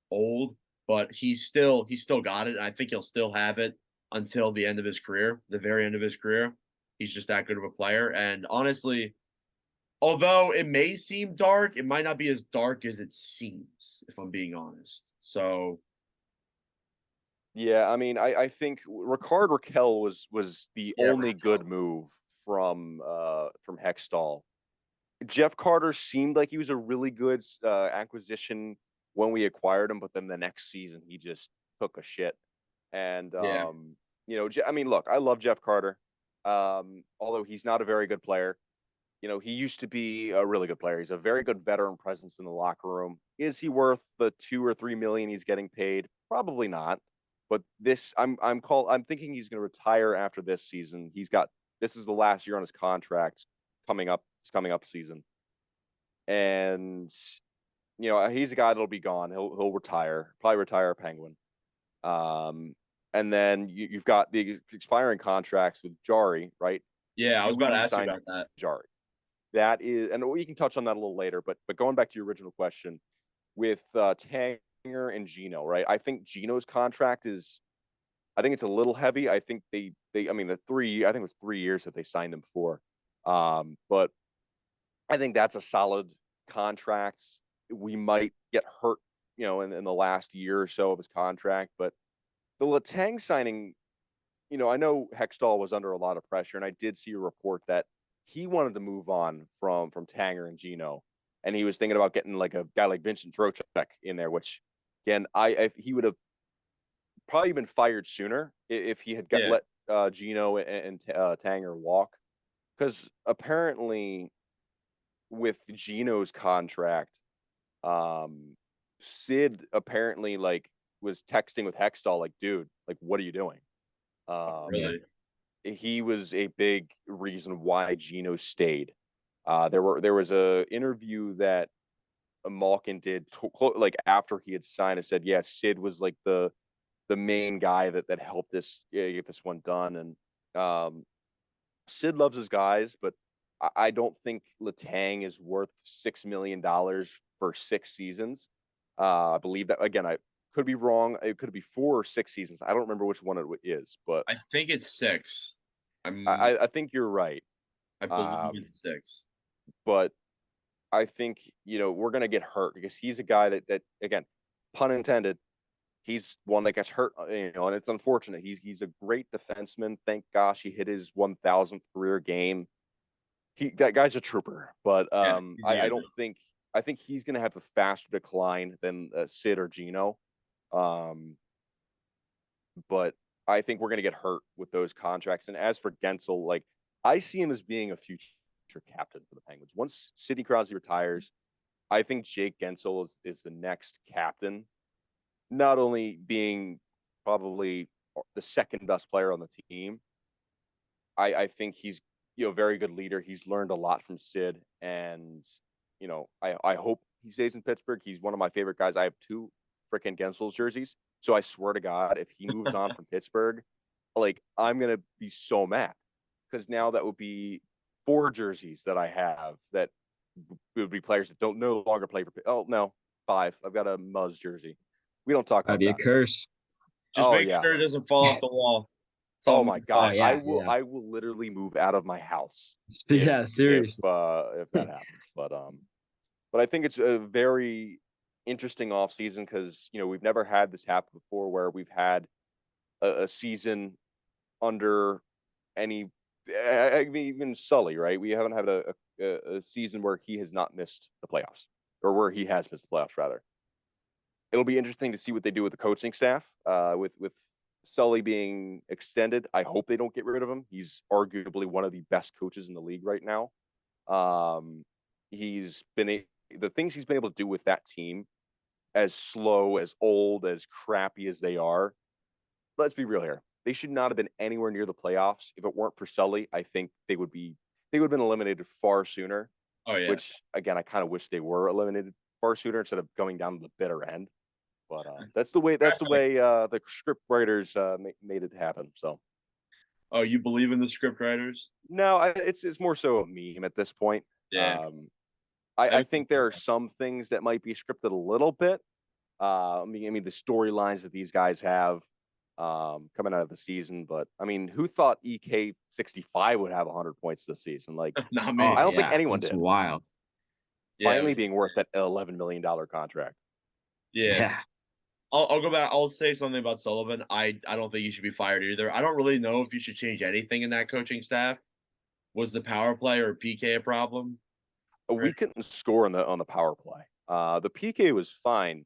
old, but he's still got it. And I think he'll still have it until the end of his career, the very end of his career. He's just that good of a player. And honestly, although it may seem dark, it might not be as dark as it seems, if I'm being honest. So Yeah, I mean, I think Ricard Raquel was the yeah, only good move from Hextall. Jeff Carter seemed like he was a really good acquisition when we acquired him, but then the next season he just took a shit. And yeah, I mean, look, I love Jeff Carter. Although he's not a very good player. He used to be a really good player. He's a very good veteran presence in the locker room. Is he worth the 2 or 3 million he's getting paid? Probably not. But I'm thinking he's going to retire after this season. This is the last year on his contract coming up. This coming up season, and he's a guy that'll be gone. He'll retire, probably retire a Penguin. And then you've got the expiring contracts with Jari, right? yeah. I was Do we about to ask you re-sign about that. Jari? That is, and we can touch on that a little later. But going back to your original question with Tanger and Gino, right? I think Gino's contract I think it's a little heavy. I think I mean, I think it was 3 years that they signed him for. But I think that's a solid contract. We might get hurt, in the last year or so of his contract. But the Letang signing, I know Hextall was under a lot of pressure, and I did see a report that he wanted to move on from Tanger and Gino, and he was thinking about getting like a guy like Vincent Trocheck in there, which again, if he would have probably been fired sooner if he had let Gino and Tanger walk, because apparently with Gino's contract, Sid apparently like was texting with Hextall like, dude, like, what are you doing? Really? He was a big reason why Gino stayed. There was a interview that Malkin did like after he had signed and said, yeah, Sid was like the main guy that helped this get this one done. And Sid loves his guys, but I don't think Letang is worth $6 million for 6 seasons. I believe that, again, I could be wrong. It could be 4 or 6 seasons. I don't remember which one it is, but I think it's 6. I think you're right. I believe it's 6. But I think, we're going to get hurt because he's a guy that again, pun intended, he's one that gets hurt, and it's unfortunate. He's a great defenseman. Thank gosh he hit his 1,000th career game. That guy's a trooper, but I don't think I think he's going to have a faster decline than Sid or Gino. But I think we're going to get hurt with those contracts. And as for Gensel, like, I see him as being a future captain for the Penguins. Once Sidney Crosby retires, I think Jake Gensel is the next captain. Not only being probably the second best player on the team, I think he's a very good leader. He's learned a lot from Sid, and I hope he stays in Pittsburgh. He's one of my favorite guys. I have 2 freaking Gensel's jerseys, so I swear to God, if he moves on from Pittsburgh, like, I'm gonna be so mad because now that would be 4 jerseys that I have that would be players that don't no longer play for. Oh no, 5. I've got a Muzz jersey. We don't talk about That'd be a that. curse. Just Oh make yeah. sure it doesn't fall off the wall. That's all Oh I'm my gonna gosh, say. yeah, I will literally move out of my house Yeah, seriously. if that happens. But I think it's a very interesting off season because we've never had this happen before where we've had a season under any. I mean, even Sully, right? We haven't had a season where he has not missed the playoffs, or where he has missed the playoffs rather. It'll be interesting to see what they do with the coaching staff. With Sully being extended, I hope they don't get rid of him. He's arguably one of the best coaches in the league right now. The things he's been able to do with that team, as slow, as old, as crappy as they are. Let's be real here. They should not have been anywhere near the playoffs. If it weren't for Sully, I think they would have been eliminated far sooner. Oh yeah. Which again, I kind of wish they were eliminated far sooner instead of going down to the bitter end. But that's the way the script writers made it happen. So. Oh, you believe in the script writers? No, it's more so a meme at this point. Yeah. I think there are some things that might be scripted a little bit. I mean the storylines that these guys have coming out of the season, but I mean, who thought EK65 would have 100 points this season? Like, Not me. I don't think anyone did. Wild. Finally being worth that $11 million contract. Yeah. I'll go back. I'll say something about Sullivan. I don't think he should be fired either. I don't really know if you should change anything in that coaching staff. Was the power play or PK a problem? We couldn't score on the power play. The PK was fine,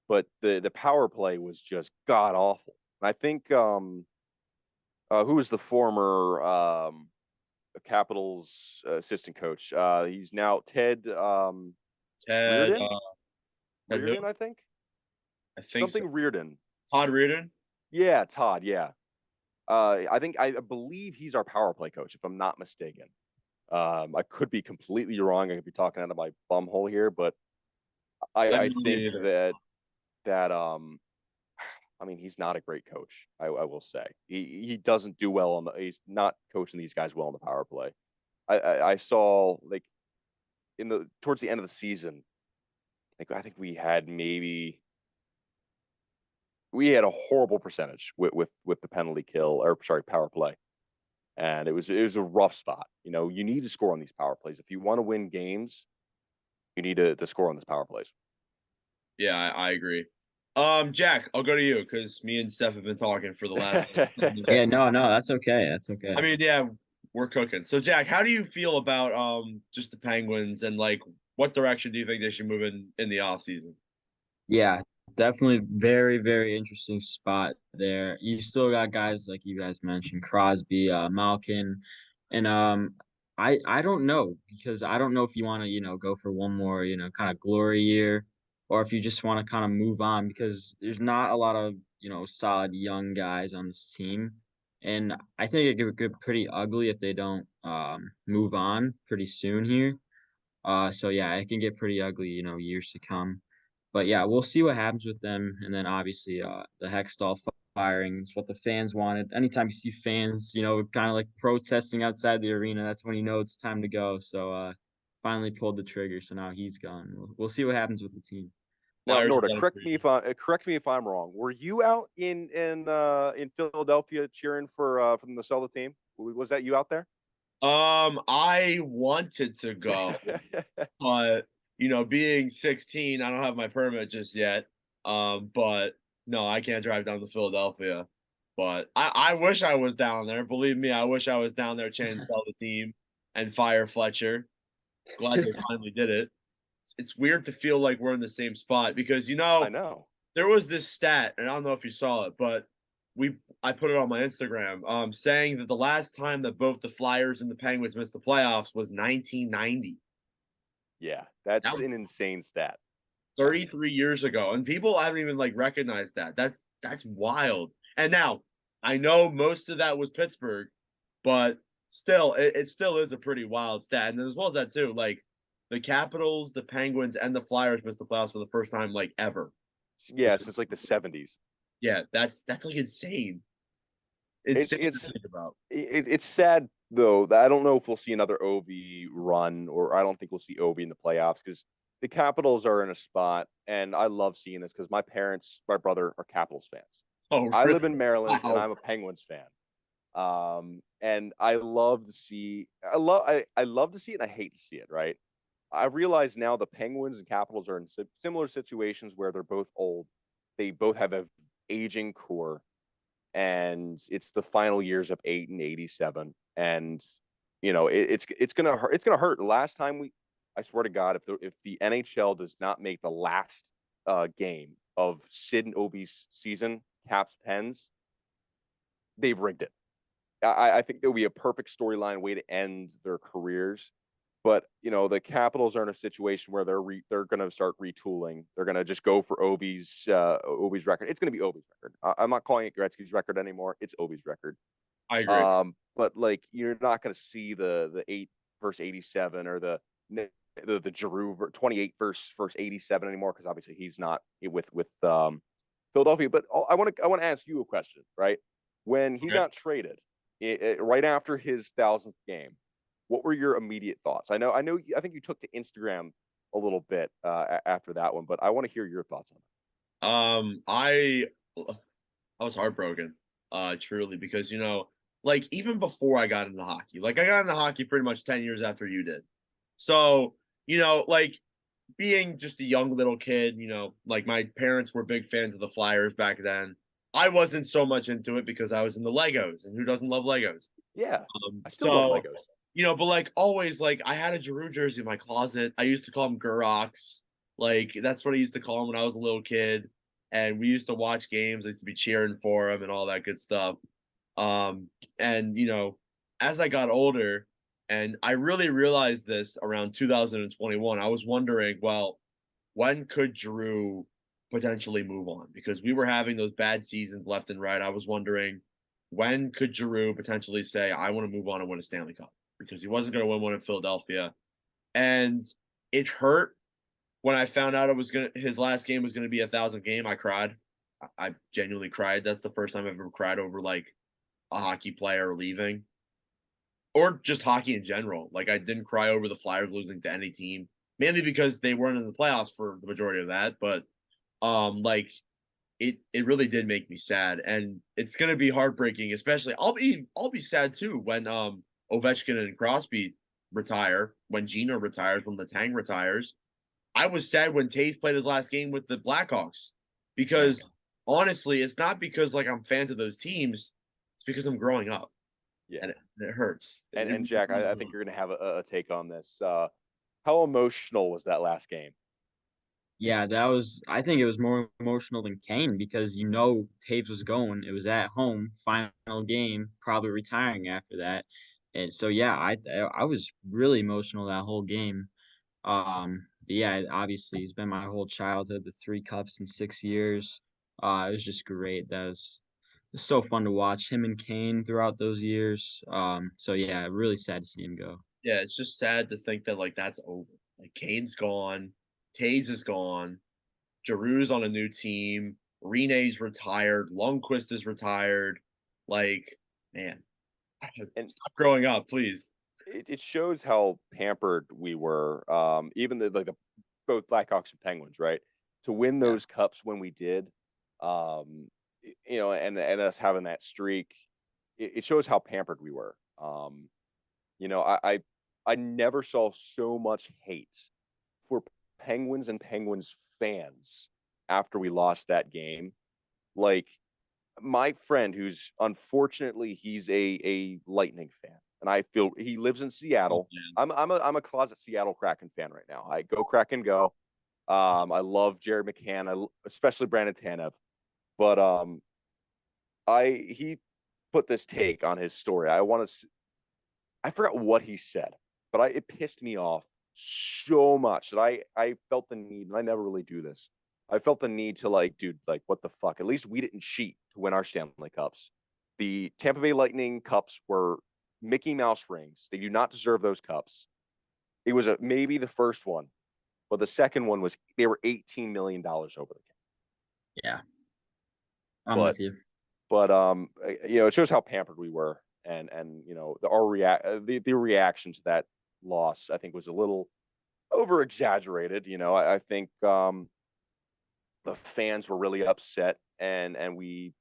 but the power play was just god awful. And I think who was the former Capitals assistant coach? He's now Ted Reardon, I think. I think something so. Reardon. Todd Reardon? Yeah, Todd, yeah. I believe he's our power play coach, if I'm not mistaken. I could be completely wrong. I could be talking out of my bum hole here, but I think that I mean, he's not a great coach. I will say he doesn't do well he's not coaching these guys well on the power play. I saw like towards the end of the season, like I think we had a horrible percentage with the penalty kill power play. And it was a rough spot. You know, you need to score on these power plays. If you want to win games, you need to score on these power plays. Yeah, I agree. Jack, I'll go to you because me and Seth have been talking for the last. Yeah, no, that's okay. That's okay. I mean, yeah, we're cooking. So, Jack, how do you feel about just the Penguins and like what direction do you think they should move in the offseason? Yeah, definitely very, very interesting spot there. You still got guys like you guys mentioned, Crosby, Malkin, and I don't know because I don't know if you want to go for one more kind of glory year or if you just want to kind of move on because there's not a lot of solid young guys on this team, and I think it could get pretty ugly if they don't move on pretty soon here. So yeah, it can get pretty ugly years to come. But yeah, we'll see what happens with them. And then obviously the Hextall firing is what the fans wanted. Anytime you see fans, kind of like protesting outside the arena, that's when it's time to go. So finally pulled the trigger. So now he's gone. We'll see what happens with the team. Now, Norda, correct me if I'm wrong. Were you out in Philadelphia cheering for the Celta team? Was that you out there? I wanted to go, but being 16, I don't have my permit just yet. But no, I can't drive down to Philadelphia. But I wish I was down there. Believe me, I wish I was down there chanting sell the team and fire Fletcher. Glad they finally did it. It's weird to feel like we're in the same spot because I know there was this stat, and I don't know if you saw it, but I put it on my Instagram, saying that the last time that both the Flyers and the Penguins missed the playoffs was 1990. Yeah, that's an insane stat. 33 years ago, and people haven't even recognized that. That's wild. And now I know most of that was Pittsburgh, but still, it still is a pretty wild stat. And as well as that too, the Capitals, the Penguins, and the Flyers missed the playoffs for the first time ever. Yeah, since the 70s. Yeah, that's insane. Insane to think about. It's sad though that I don't know if we'll see another Ovi run, or I don't think we'll see Ovi in the playoffs because the Capitals are in a spot, and I love seeing this because my brother are Capitals fans. Oh, really? I live in Maryland, Wow. and I'm a Penguins fan. And I love to see. I love to see it, and I hate to see it. Right. I realize now the Penguins and Capitals are in similar situations where they're both old. They both have a aging core, and it's the final years of 8 and 87, and it's gonna hurt. It's gonna hurt. The last time I swear to God, if the NHL does not make the last game of Sid and Obi's season, Caps Pens, they've rigged it. I think it would be a perfect storyline way to end their careers. But the Capitals are in a situation where they're going to start retooling. They're going to just go for Obi's record. It's going to be Obi's record. I'm not calling it Gretzky's record anymore. It's Obi's record. I agree. But like you're not going to see the 8 versus 87 or the Giroux 28 versus 87 anymore because obviously he's not with Philadelphia. But I want to ask you a question, right? When he got traded, right after his 1,000th game, what were your immediate thoughts? I think you took to Instagram a little bit after that one, but I want to hear your thoughts on it. I was heartbroken, truly, because like even before I got into hockey, like I got into hockey pretty much 10 years after you did. So, like being just a young little kid, like my parents were big fans of the Flyers back then. I wasn't so much into it because I was into Legos, and who doesn't love Legos? Yeah, I still love Legos. But like always, like I had a Giroux jersey in my closet. I used to call him Gurox. Like that's what I used to call him when I was a little kid. And we used to watch games. I used to be cheering for him and all that good stuff. And as I got older, and I really realized this around 2021, I was wondering, well, when could Giroux potentially move on? Because we were having those bad seasons left and right. I was wondering, when could Giroux potentially say, I want to move on and win a Stanley Cup? Because he wasn't going to win one in Philadelphia. And it hurt when I found out his last game was going to be 1,000 game. I cried. I genuinely cried. That's the first time I've ever cried over like a hockey player leaving, or just hockey in general. Like I didn't cry over the Flyers losing to any team, mainly because they weren't in the playoffs for the majority of that. But like it really did make me sad, and it's gonna be heartbreaking. Especially, I'll be sad too when Ovechkin and Crosby retire, when Gino retires, when Letang retires. I was sad when Taves played his last game with the Blackhawks because honestly, it's not because like I'm fans of those teams. It's because I'm growing up. Yeah, and it hurts. And Jack, I think you're going to have a take on this. How emotional was that last game? Yeah, I think it was more emotional than Kane because Taves was going. It was at home, final game, probably retiring after that. And so yeah, I was really emotional that whole game. But yeah, obviously it's been my whole childhood, the 3 cups in 6 years. It was just great. It's so fun to watch him and Kane throughout those years. So yeah, really sad to see him go. Yeah, it's just sad to think that like that's over. Like Kane's gone, Taves is gone, Giroux's on a new team, Rene's retired, Lundqvist is retired. Like, man, And stop growing up, please. It shows how pampered we were. Even the both Blackhawks and Penguins, right? To win those cups when we did, and us having that streak, it shows how pampered we were. I never saw so much hate for Penguins and Penguins fans after we lost that game. Like my friend, who's unfortunately he's a Lightning fan, and I feel he lives in Seattle. I'm a closet Seattle Kraken fan right now. I go Kraken go. I love Jared McCann, especially Brandon Tanev, but he put this take on his story. I forgot what he said, but it pissed me off so much that I felt the need, and I never really do this. I felt the need to like, dude, like what the fuck? At least we didn't cheat to win our Stanley Cups. The Tampa Bay Lightning Cups were Mickey Mouse rings. They do not deserve those cups. It was maybe the first one, but the second one was they were $18 million over the cap. Yeah, I'm with you. But it shows how pampered we were, and the reaction to that loss, I think, was a little over exaggerated. I think the fans were really upset, and we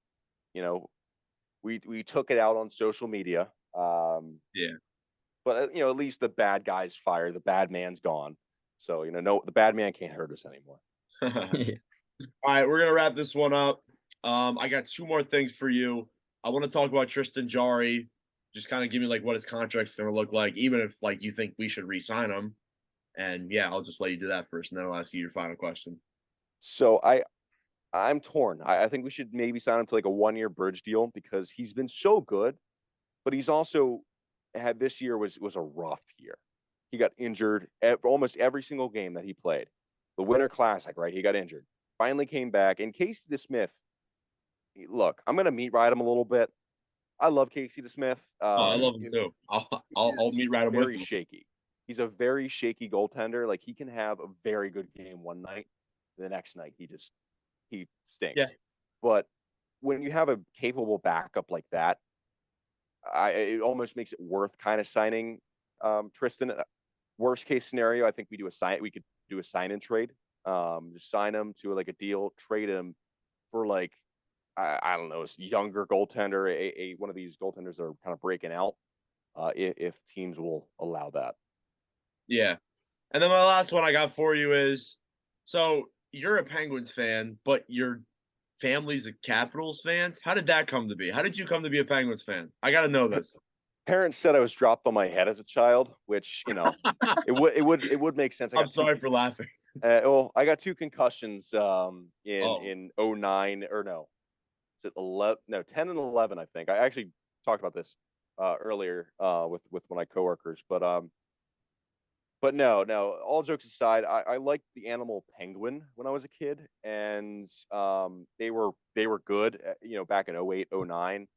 took it out on social media. But at least the bad guy's fired, the bad man's gone. So no, the bad man can't hurt us anymore. All right, we're gonna wrap this one up. I got 2 more things for you. I want to talk about Tristan Jarry. Just kind of give me like what his contract's gonna look like, even if like you think we should re-sign him. And yeah, I'll just let you do that first, and then I'll ask you your final question. So I'm torn. I think we should maybe sign him to like a 1-year bridge deal because he's been so good, but he's also had this year was a rough year. He got injured almost every single game that he played. The Winter Classic, right? He got injured. Finally came back. And Casey DeSmith, look, I'm gonna meet ride him a little bit. I love Casey DeSmith. Oh, I love him too. I'll meet right with very him. shaky. He's a very shaky goaltender. Like he can have a very good game one night, the next night he stinks. Yeah. But when you have a capable backup like that, it almost makes it worth kind of signing Tristan. Worst case scenario, I think we could do a sign and trade. Just sign him to like a deal, trade him for like I don't know, a younger goaltender, a one of these goaltenders that are kind of breaking out. If teams will allow that. Yeah. And then my last one I got for you is, so you're a Penguins fan, but your family's a Capitals fans. How did that come to be? How did you come to be a Penguins fan? I got to know this. Parents said I was dropped on my head as a child, which it would make sense. I'm sorry for laughing. I got 2 concussions in 09 or no, is it 11? No, 10 and 11. I think I actually talked about this earlier with one of my coworkers, but no. All jokes aside, I liked the animal penguin when I was a kid, and they were good, back in 08, 09.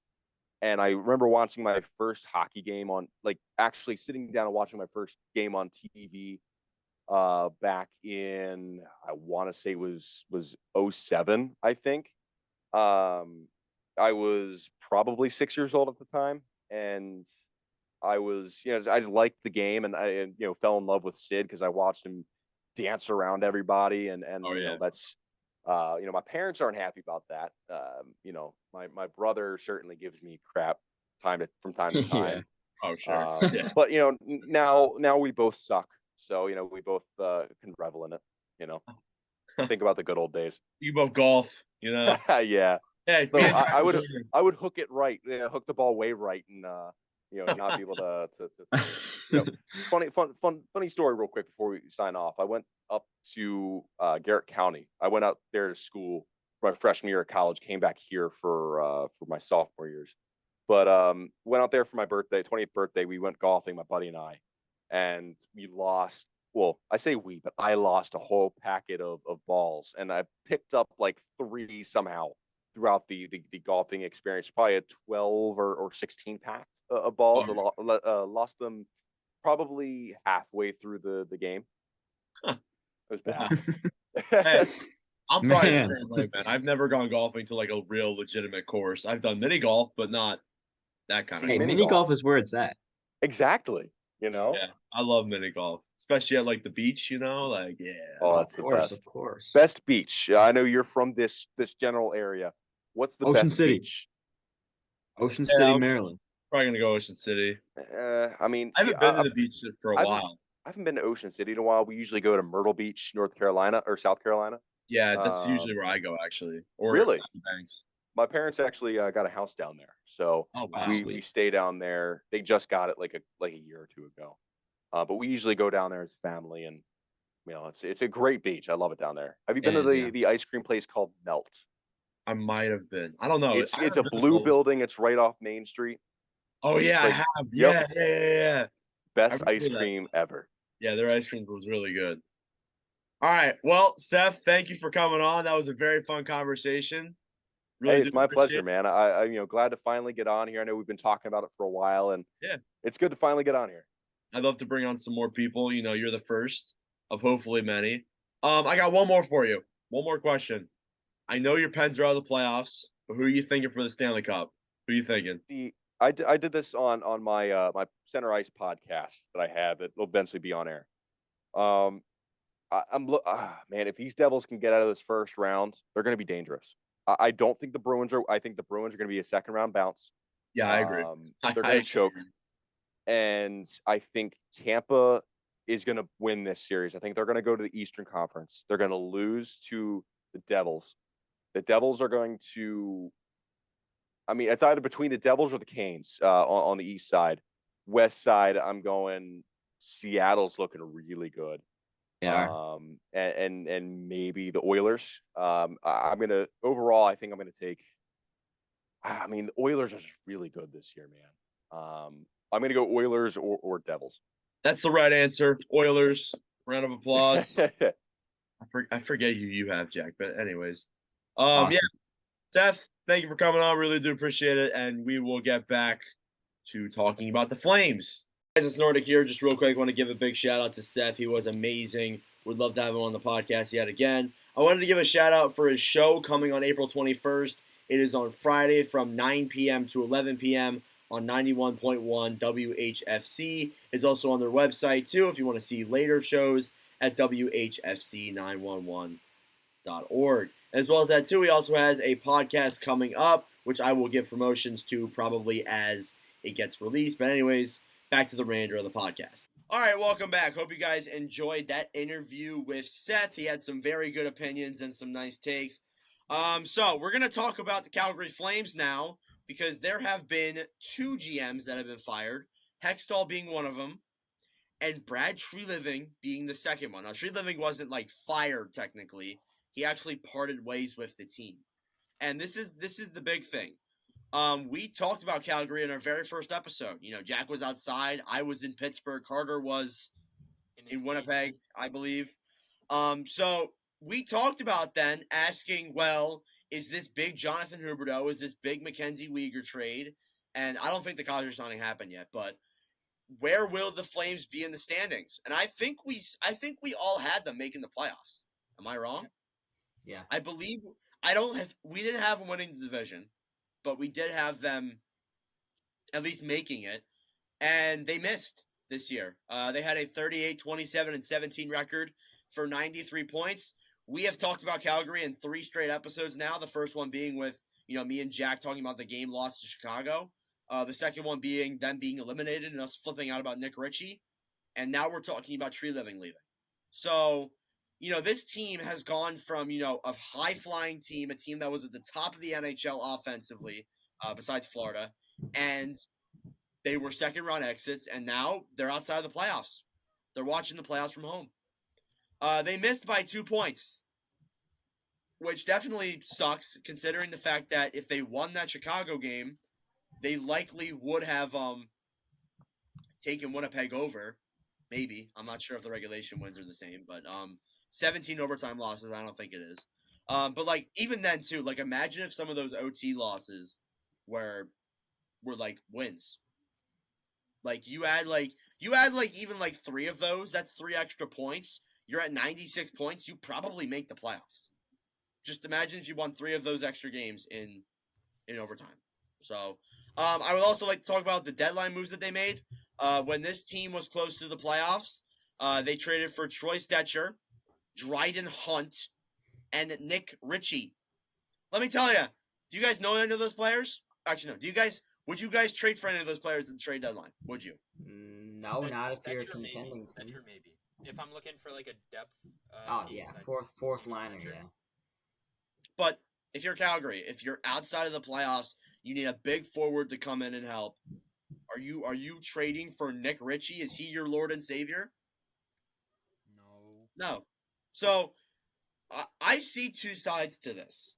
And I remember watching my first hockey game actually sitting down and watching my first game on TV back in, I want to say was 07, I think. I was probably 6 years old at the time, and I just liked the game, and I fell in love with Sid because I watched him dance around everybody, and Oh, yeah. that's my parents aren't happy about that. My brother certainly gives me crap from time to time. Yeah. Oh, sure. Yeah. But now we both suck, so we both can revel in it. Think about the good old days. You both golf, Yeah. Hey, No, I would hook it right, hook the ball way right, and not be able to funny story real quick before we sign off. I went up to Garrett County. I went out there to school my freshman year of college, came back here for my sophomore years. But went out there for my birthday, 20th birthday. We went golfing, my buddy and I, and we lost. Well, I say we, but I lost a whole packet of balls, and I picked up like 3 somehow throughout the golfing experience. Probably a 12 or 16 pack of balls. Oh. Lost them probably halfway through the game. Huh. It was bad. Hey, I'm probably the same way, man. I've never gone golfing to like a real legitimate course. I've done mini golf, but not that kind of Hey, golf. mini golf is where it's at. Exactly. Yeah, I love mini golf, especially at like the beach. Like, yeah. Oh, Of that's the course, best. of course. Best beach. I know you're from this general area. What's the Ocean best City. beach? Ocean Yeah, City, I'm Maryland. probably gonna go Ocean City. I mean, I haven't been to the beach for a I've- while. I haven't been to Ocean City in a while. We usually go to Myrtle Beach, North Carolina, or South Carolina. Yeah, that's usually where I go actually. Or Really? Banks. My parents actually got a house down there, so Oh wow. we stay down there. They just got it like a year or 2 ago, but we usually go down there as a family, and it's a great beach. I love it down there. Have you been It to is, the ice cream place called Melt? I might have been. I don't know. It's I a haven't been blue to- building. It's right off Main Street. Oh yeah, I like- have. Yep. Yeah. Best remember ice that. cream ever. Yeah, their ice cream was really good. All right. Well, Seth, thank you for coming on. That was a very fun conversation. Really Hey, it's do my appreciate pleasure, man. I glad to finally get on here. I know we've been talking about it for a while, and Yeah. it's good to finally get on here. I'd love to bring on some more people. You're the first of hopefully many. I got one more for you. One more question. I know your Pens are out of the playoffs, but who are you thinking for the Stanley Cup? Who are you thinking? I did this on my my Center Ice podcast that I have that will eventually be on air. Man, if these Devils can get out of this first round, they're going to be dangerous. I don't think the Bruins are. I think the Bruins are going to be a second round bounce. Yeah, I agree. They're going to choke, and I think Tampa is going to win this series. I think they're going to go to the Eastern Conference. They're going to lose to the Devils. The Devils are going to. I mean, it's either between the Devils or the Canes on the East side. West side, I'm going. Seattle's looking really good. Yeah. And maybe the Oilers. I'm gonna overall. I think I'm gonna take. I mean, the Oilers are just really good this year, man. I'm gonna go Oilers or Devils. That's the right answer. Oilers. Round of applause. I forget who you have, Jack. But anyways, yeah, Boston. Seth, thank you for coming on. Really do appreciate it, and we will get back to talking about the Flames. Guys, it's Nordic here. Just real quick, I want to give a big shout out to Seth. He was amazing. Would love to have him on the podcast yet again. I wanted to give a shout out for his show coming on April 21st. It is on Friday from 9 p.m. to 11 p.m. on 91.1 WHFC. It's also on their website, too, if you want to see later shows at WHFC911.org. As well as that, too, he also has a podcast coming up, which I will give promotions to probably as it gets released. But anyways, back to the remainder of the podcast. All right, welcome back. Hope you guys enjoyed that interview with Seth. He had some very good opinions and some nice takes. So we're going to talk about the Calgary Flames now because there have been 2 GMs that have been fired, Hextall being one of them, and Brad Treliving being the second one. Now, Treliving wasn't like fired technically. He actually parted ways with the team. And this is the big thing. We talked about Calgary in our very first episode. You know, Jack was outside. I was in Pittsburgh. Carter was in Winnipeg, I believe. So we talked about then asking, well, is this big Jonathan Huberdeau? Is this big Mackenzie Weegar trade? And I don't think the Calgary signing happened yet, but where will the Flames be in the standings? And I think we all had them making the playoffs. Am I wrong? Yeah. I believe we didn't have them winning the division, but we did have them at least making it, and they missed this year. They had a 38, 27, and 17 record for 93 points. We have talked about Calgary in 3 straight episodes now, the first one being with me and Jack talking about the game lost to Chicago. The second one being them being eliminated and us flipping out about Nick Ritchie. And now we're talking about Treliving leaving. So, this team has gone from, a high-flying team, a team that was at the top of the NHL offensively, besides Florida, and they were second-round exits, and now they're outside of the playoffs. They're watching the playoffs from home. They missed by 2 points, which definitely sucks, considering the fact that if they won that Chicago game, they likely would have taken Winnipeg over. Maybe. I'm not sure if the regulation wins are the same, but 17 overtime losses, I don't think it is. But even then too, imagine if some of those OT losses were wins. You add even 3 of those, that's 3 extra points. You're at 96 points, you probably make the playoffs. Just imagine if you won 3 of those extra games in overtime. So, I would also like to talk about the deadline moves that they made. When this team was close to the playoffs, they traded for Troy Stetcher, Dryden Hunt, and Nick Ritchie. Let me tell you, do you guys know any of those players? Actually, no. Would you guys trade for any of those players at the trade deadline? Would you? No, not if you're a contending team. Stetcher maybe. If I'm looking for a depth. Piece, fourth liner, yeah. But if you're Calgary, if you're outside of the playoffs, you need a big forward to come in and help. Are you trading for Nick Ritchie? Is he your Lord and Savior? No. So I see 2 sides to this.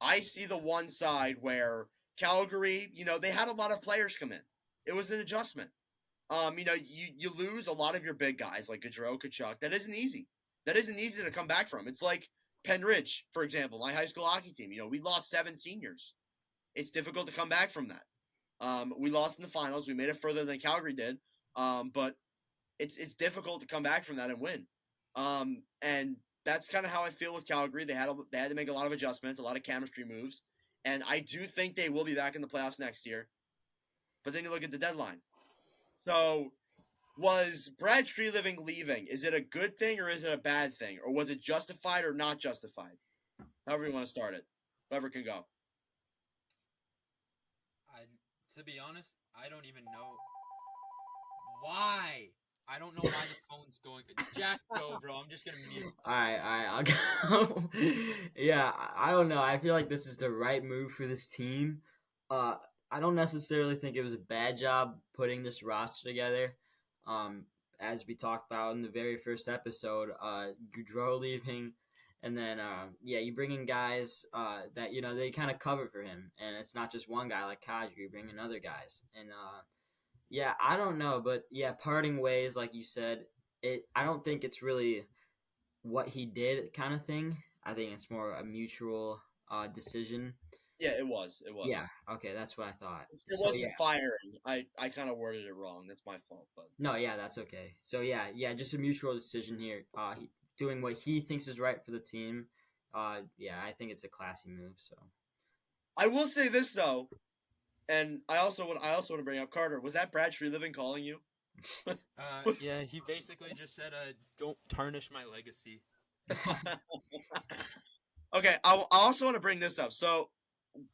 I see the one side where Calgary, they had a lot of players come in. It was an adjustment. You lose a lot of your big guys like Gaudreau, Tkachuk. That isn't easy. That isn't easy to come back from. It's like Penn Ridge, for example, my high school hockey team. We lost 7 seniors. It's difficult to come back from that. We lost in the finals. We made it further than Calgary did. But it's difficult to come back from that and win. And that's kind of how I feel with Calgary. They had to make a lot of adjustments, a lot of chemistry moves. And I do think they will be back in the playoffs next year. But then you look at the deadline. So was Brad Treliving leaving? Is it a good thing or is it a bad thing? Or was it justified or not justified? However you want to start it. Whoever can go. To be honest, I don't even know why. I don't know why the phone's going. Jack, go, bro. I'm just going to mute. All right, I'll go. Yeah, I don't know. I feel like this is the right move for this team. I don't necessarily think it was a bad job putting this roster together. as we talked about in the very first episode, Goudreau leaving, and then you bring in guys that they kind of cover for him, and it's not just one guy like Kadri. You bring in other guys, and I don't know, but parting ways, like you said, I don't think it's really what he did kind of thing. I think it's more a mutual decision. Yeah, it was. Yeah, okay, that's what I thought. It wasn't firing. I kind of worded it wrong. That's my fault. But no, that's okay. So just a mutual decision here. Doing what he thinks is right for the team. I think it's a classy move. So I will say this though, and I also want to bring up Carter. Was that Brad Treliving calling you? Yeah, he basically just said, "Don't tarnish my legacy." Okay, I also want to bring this up. So,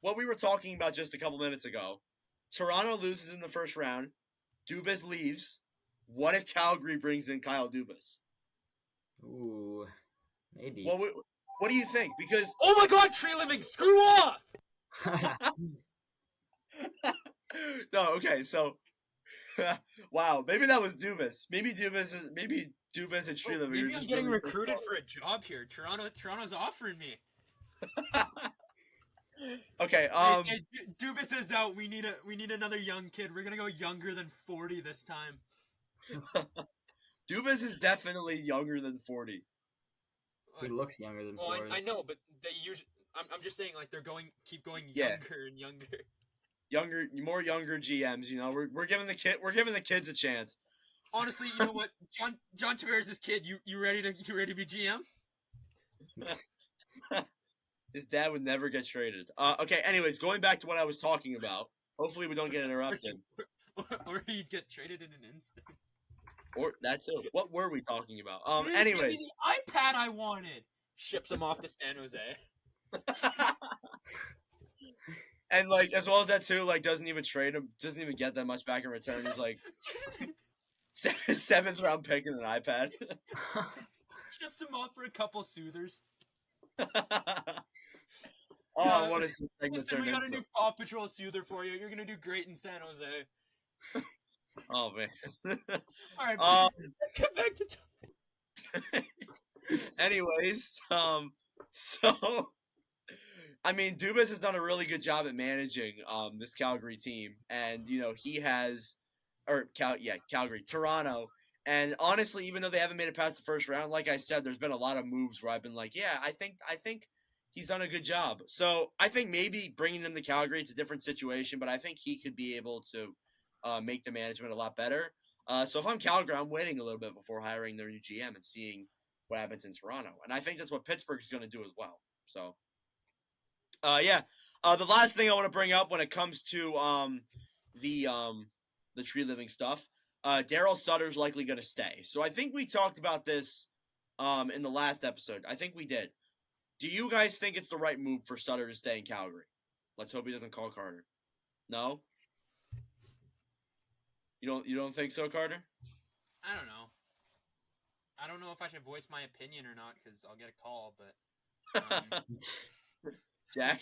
what we were talking about just a couple minutes ago, Toronto loses in the first round. Dubas leaves. What if Calgary brings in Kyle Dubas? Ooh, maybe. What do you think? Because oh my God, Treliving, screw off! No, okay, so wow, maybe that was Dubas. Maybe Dubas and Treliving. Maybe I'm getting recruited for a job here. Toronto's offering me. Okay. Hey, Dubas is out. We need another young kid. We're gonna go younger than 40 this time. Dubas is definitely younger than 40. He looks younger than 40. I know, but they usually. I'm just saying, like, keep going younger and younger. More younger GMs. We're giving the kids a chance. Honestly, you know what, John Tavares' kid. You ready to be GM? His dad would never get traded. Okay. Anyways, going back to what I was talking about. Hopefully, we don't get interrupted. Or he'd get traded in an instant. Or that too. What were we talking about? Give Anyways, me the iPad I wanted. Ships him off to San Jose. And like as well as that too, like doesn't even trade him, doesn't even get that much back in return. He's like seventh round pick and an iPad. Ships him off for a couple soothers. I want to see segment. Listen, we got a new Paw Patrol soother for you. You're gonna do great in San Jose. Oh man. All right, let's get back to topic. Anyways, so I mean, Dubas has done a really good job at managing this Calgary team, and he has, Calgary, Toronto, and honestly, even though they haven't made it past the first round, like I said, there's been a lot of moves where I've been like, I think he's done a good job. So I think maybe bringing him to Calgary, it's a different situation, but I think he could be able to make the management a lot better. So if I'm Calgary, I'm waiting a little bit before hiring their new GM and seeing what happens in Toronto, and I think that's what Pittsburgh is going to do as well. So. The last thing I want to bring up when it comes to the Treliving stuff, Daryl Sutter's likely going to stay. So I think we talked about this in the last episode. I think we did. Do you guys think it's the right move for Sutter to stay in Calgary? Let's hope he doesn't call Carter. No? You don't think so, Carter? I don't know. I don't know if I should voice my opinion or not because I'll get a call, but. Jack?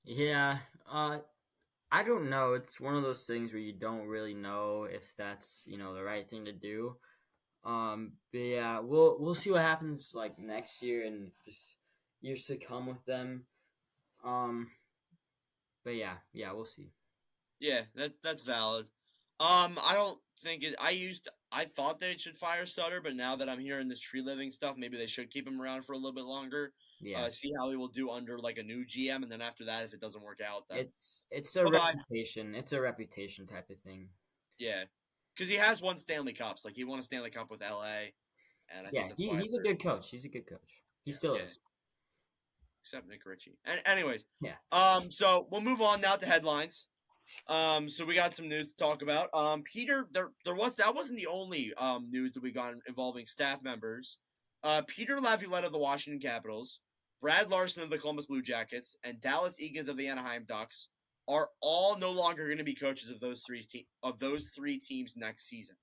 Yeah, I don't know. It's one of those things where you don't really know if that's the right thing to do. But yeah, we'll see what happens like next year and just years to come with them. But yeah, we'll see. Yeah, that's valid. I don't think it. I thought they should fire Sutter, but now that I'm hearing this Treliving stuff, maybe they should keep him around for a little bit longer. Yeah. See how he will do under like a new GM, and then after that, if it doesn't work out, then it's a reputation. It's a reputation type of thing. Yeah, because he has won Stanley Cups. Like he won a Stanley Cup with LA, and I think that's why he's a good coach. He's a good coach. He still is. Except Nick Ritchie. And anyways, yeah. So we'll move on now to headlines. So we got some news to talk about. Peter, that wasn't the only news that we got involving staff members. Peter Laviolette of the Washington Capitals, Brad Larson of the Columbus Blue Jackets, and Dallas Eakins of the Anaheim Ducks are all no longer going to be coaches of those three teams next season.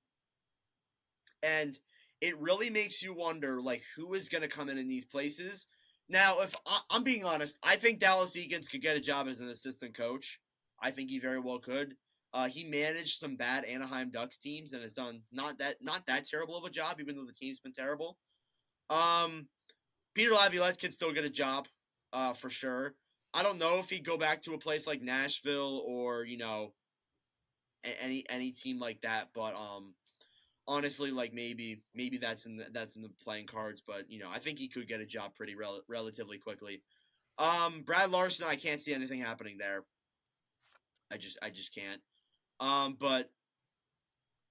And it really makes you wonder, like, who is going to come in these places. Now, if I'm being honest, I think Dallas Eakins could get a job as an assistant coach. I think he very well could. He managed some bad Anaheim Ducks teams and has done not that terrible of a job, even though the team's been terrible. Peter Laviolette can still get a job, for sure. I don't know if he'd go back to a place like Nashville or any team like that, but honestly, like maybe that's in the playing cards. But I think he could get a job pretty relatively quickly. Brad Larson, I can't see anything happening there. I just can't. But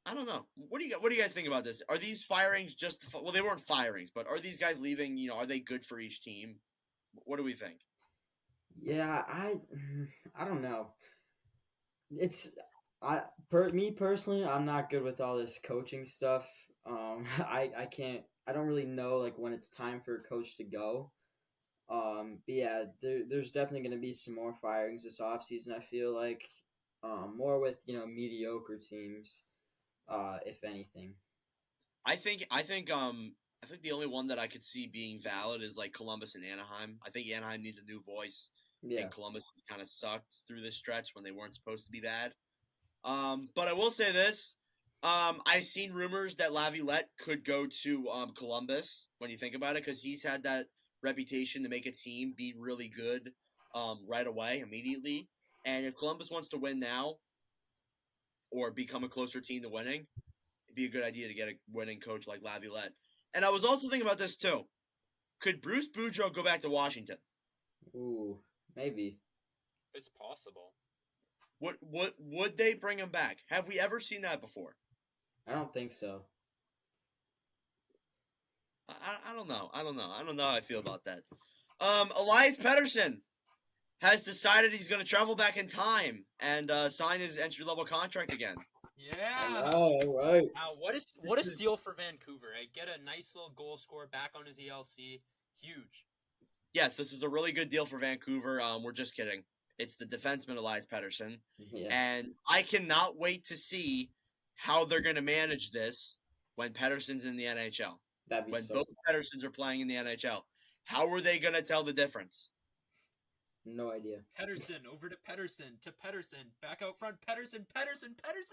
I don't know. What do you guys think about this? Are these firings well, they weren't firings, but are these guys leaving? Are they good for each team? What do we think? Yeah, I don't know. Me personally, I'm not good with all this coaching stuff. I don't really know like when it's time for a coach to go. But yeah, there's definitely going to be some more firings this offseason, I feel like. More with, mediocre teams, if anything. I think the only one that I could see being valid is like Columbus and Anaheim. I think Anaheim needs a new voice. Yeah. And Columbus has kind of sucked through this stretch when they weren't supposed to be bad. But I will say this. I've seen rumors that Laviolette could go to Columbus when you think about it, because he's had that reputation to make a team be really good right away, immediately. And if Columbus wants to win now or become a closer team to winning, it'd be a good idea to get a winning coach like Laviolette. And I was also thinking about this too. Could Bruce Boudreau go back to Washington? Ooh, maybe. It's possible. Would they bring him back? Have we ever seen that before? I don't think so. I don't know. I don't know how I feel about that. Elias Pettersson has decided he's going to travel back in time and sign his entry-level contract again. Yeah. All right. Now, what a steal for Vancouver. Eh? Get a nice little goal scorer back on his ELC. Huge. Yes, this is a really good deal for Vancouver. We're just kidding. It's the defenseman Elias Pettersson. Yeah. And I cannot wait to see how they're going to manage this when Pettersson's in the NHL. That'd be When so both cool. Petterssons are playing in the NHL. How are they going to tell the difference? No idea. Pettersson over to Pettersson, back out front. Pettersson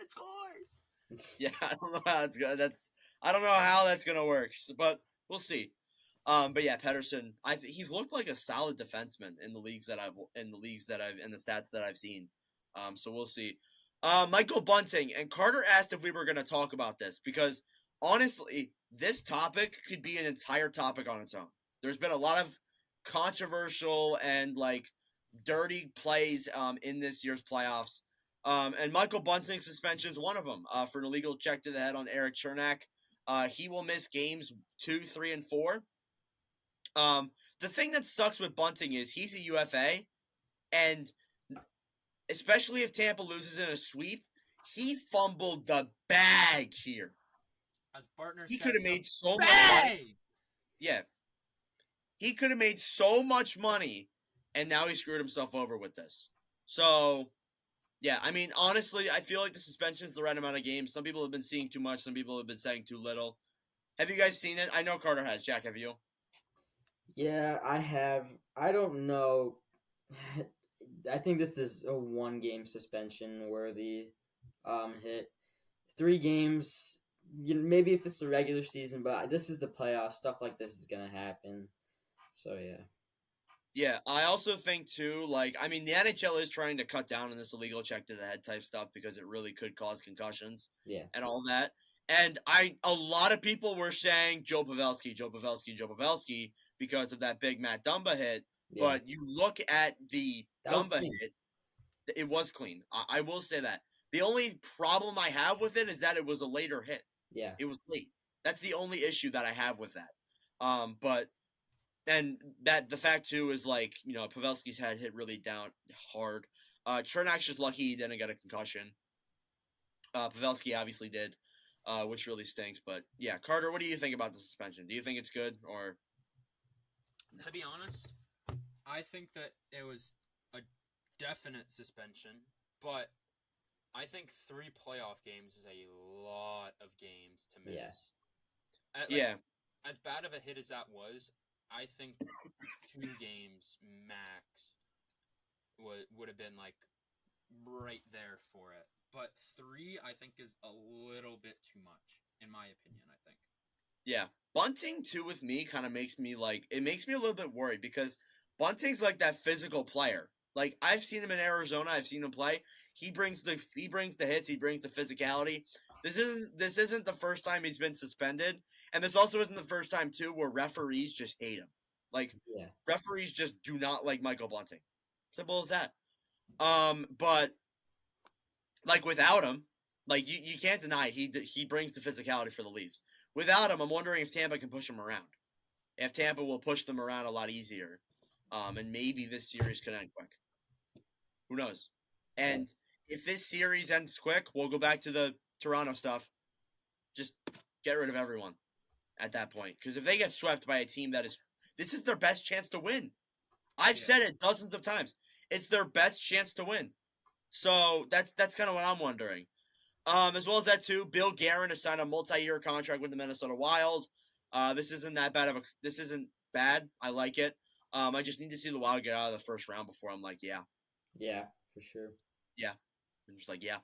scores. Yeah, I don't know how it's going. I don't know how that's going to work, but we'll see. But yeah, Pettersson, he's looked like a solid defenseman in the stats that I've seen. So we'll see. Michael Bunting and Carter asked if we were going to talk about this because honestly, this topic could be an entire topic on its own. There's been a lot of controversial and like dirty plays in this year's playoffs. And Michael Bunting's suspension is one of them for an illegal check to the head on Eric Chernak. He will miss games 2, 3, and 4. The thing that sucks with Bunting is he's a UFA, and especially if Tampa loses in a sweep, he fumbled the bag here. As partner, He could have made so much bag! money. Yeah. He could have made so much money, and now he screwed himself over with this. So, yeah, I mean, honestly, I feel like the suspension is the right amount of games. Some people have been seeing too much. Some people have been saying too little. Have you guys seen it? I know Carter has. Jack, have you? Yeah, I have. I don't know. I think this is a 1-game suspension worthy hit. 3 games, maybe if it's the regular season, but this is the playoffs. Stuff like this is going to happen. So, yeah. Yeah, I also think, too, the NHL is trying to cut down on this illegal check to the head type stuff because it really could cause concussions and all that. And a lot of people were saying Joe Pavelski because of that big Matt Dumba hit. Yeah. But you look at the Dumba hit, it was clean. I will say that. The only problem I have with it is that it was a later hit. Yeah. It was late. That's the only issue that I have with that. But and that the fact too is Pavelski's head hit really down hard. Chernak's just lucky he didn't get a concussion. Pavelski obviously did, which really stinks. But yeah, Carter, what do you think about the suspension? Do you think it's good or? To be honest, I think that it was a definite suspension, but I think 3 playoff games is a lot of games to miss. Yeah. As bad of a hit as that was, I think 2 games max would have been right there for it. But 3, I think, is a little bit too much, in my opinion, I think. Yeah. Bunting, too, with me kind of makes me it makes me a little bit worried because Bunting's like that physical player. Like, I've seen him in Arizona. I've seen him play. He brings the hits. He brings the physicality. This isn't the first time he's been suspended. And this also isn't the first time, too, where referees just hate him. Like, Yeah. referees just do not like Michael Bunting. Simple as that. But, like, without him, like, you can't deny it. He brings the physicality for the Leafs. Without him, I'm wondering if Tampa can push him around. If Tampa will push them around a lot easier. And maybe this series could end quick. Who knows? And if this series ends quick, we'll go back to the Toronto stuff. Just get rid of everyone at that point. Because if they get swept by a team this is their best chance to win. I've said it dozens of times. It's their best chance to win. So that's kind of what I'm wondering. As well as that too, Bill Guerin has signed a multi-year contract with the Minnesota Wild. This isn't that bad this isn't bad. I like it. I just need to see the Wild get out of the first round before I'm like, yeah. Yeah, for sure. Yeah. I'm just like, yeah.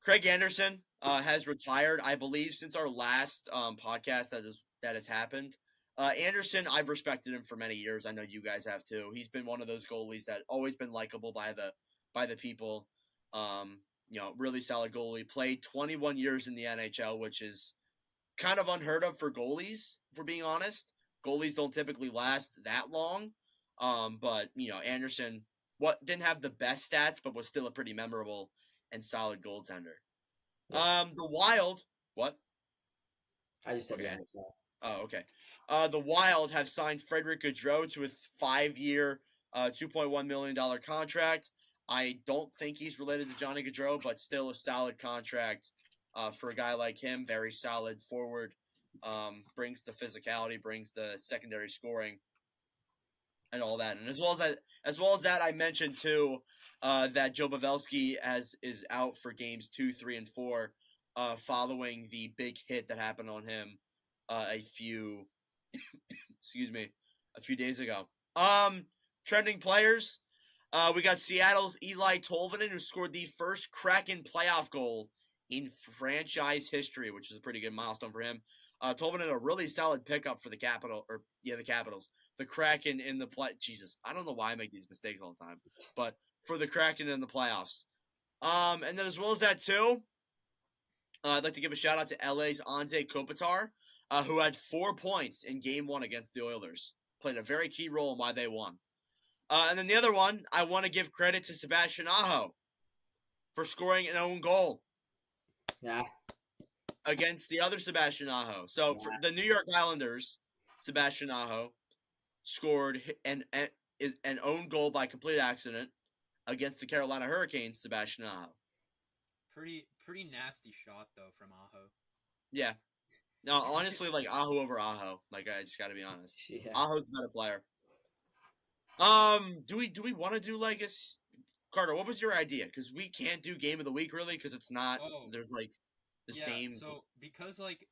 Craig Anderson has retired, I believe, since our last podcast that has happened. Anderson, I've respected him for many years. I know you guys have too. He's been one of those goalies that always been likable by the people. Really solid goalie. Played 21 years in the NHL, which is kind of unheard of for goalies, if we're being honest. Goalies don't typically last that long. But Anderson didn't have the best stats, but was still a pretty memorable and solid goaltender. Yeah. The Wild, what? I just said Okay. yeah. So. Oh, okay. The Wild have signed Frederick Gaudreau to a 5-year, $2.1 million contract. I don't think he's related to Johnny Gaudreau, but still a solid contract for a guy like him. Very solid forward. Brings the physicality, brings the secondary scoring, and all that. And as well as that, I mentioned too that Joe Pavelski is out for games 2, 3, and 4, following the big hit that happened on him a few days ago. Trending players. We got Seattle's Eli Tolvanen, who scored the first Kraken playoff goal in franchise history, which is a pretty good milestone for him. Tolvanen, a really solid pickup for the Capitals. The Kraken in the play. Jesus, I don't know why I make these mistakes all the time, but for the Kraken in the playoffs. And then as well as that too, I'd like to give a shout out to LA's Anze Kopitar, who had 4 points in Game 1 against the Oilers. Played a very key role in why they won. And then the other one, I want to give credit to Sebastian Aho for scoring an own goal. Yeah. Against the other Sebastian Aho. So for the New York Islanders, Sebastian Aho scored an own goal by complete accident against the Carolina Hurricanes, Sebastian Aho. Pretty nasty shot though from Aho. Yeah. No, honestly, like Aho over Aho. Like I just got to be honest. Yeah. Aho's the better player. Do we want to do like Carter? What was your idea? Because we can't do game of the week really because it's not. There's like the same. So because like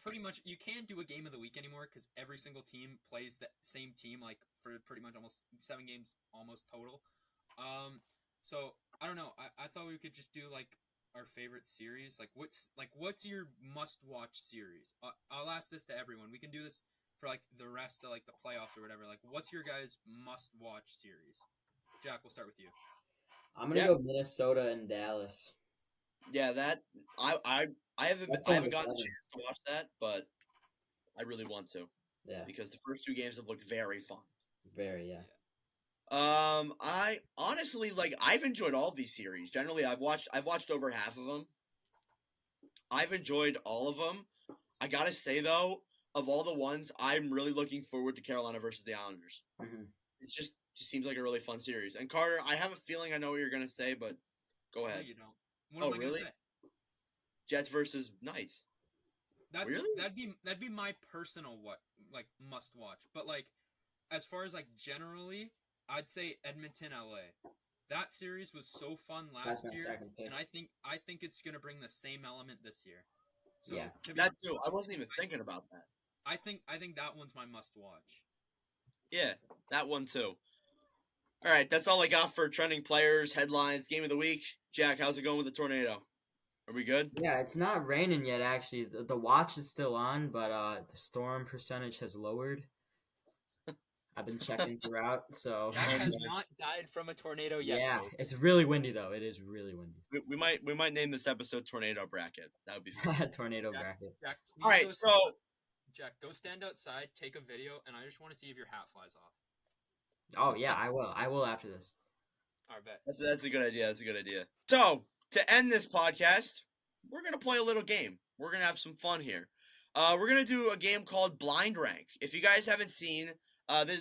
pretty much you can't do a game of the week anymore because every single team plays the same team like for pretty much almost 7 games almost total. So I don't know. I thought we could just do like our favorite series. Like what's your must watch series? I'll ask this to everyone. We can do this for like the rest of like the playoffs or whatever. Like what's your guys must watch series? Jack, we'll start with you. I'm gonna go Minnesota and Dallas. Yeah, that I haven't gotten a chance to watch that, but I really want to. Yeah. Because the first 2 games have looked very fun. Very, yeah. I honestly I've enjoyed all these series. Generally, I've watched over half of them. I've enjoyed all of them. I gotta say though, of all the ones, I'm really looking forward to Carolina versus the Islanders. Mm-hmm. It just seems like a really fun series. And Carter, I have a feeling I know what you're gonna say, but go ahead. No, you don't. What am I really? gonna say? Jets versus Knights. Really? That'd be my personal must watch. But like as far as like generally, I'd say Edmonton LA. That series was so fun last year, and I think it's gonna bring the same element this year. So yeah, that's too. I wasn't even thinking about that. I think that one's my must watch. Yeah, that one too. All right, that's all I got for trending players, headlines, game of the week. Jack, how's it going with the tornado? Are we good? Yeah, it's not raining yet. Actually, the watch is still on, but the storm percentage has lowered. I've been checking throughout, so Jack has Okay. not died from a tornado yet, yeah, folks. it's really windy though. It is really windy. We might name this episode Tornado Bracket. That would be fun. Tornado Jack, bracket. Jack, please All right, go so Jack, go stand outside, take a video, and I just want to see if your hat flies off. Oh yeah, I will. I will after this. I bet. that's a good idea. That's a good idea. So to end this podcast, we're gonna play a little game. We're gonna have some fun here. We're gonna do a game called Blind Rank. If you guys haven't seen,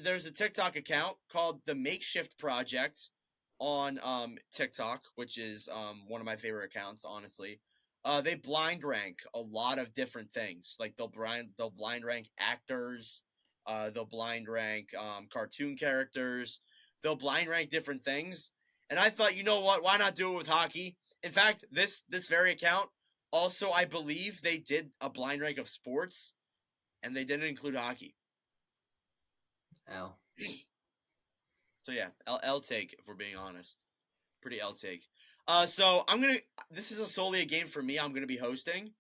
there's a TikTok account called the Makeshift Project on TikTok, which is one of my favorite accounts, honestly. They blind rank a lot of different things. Like they'll blind rank actors, they'll blind rank cartoon characters, they'll blind rank different things. And I thought, you know what? Why not do it with hockey? In fact, this very account also, I believe they did a blind rank of sports, and they didn't include hockey. L. So yeah, L take if we're being honest, pretty L take. So this is solely a game for me. I'm gonna be hosting.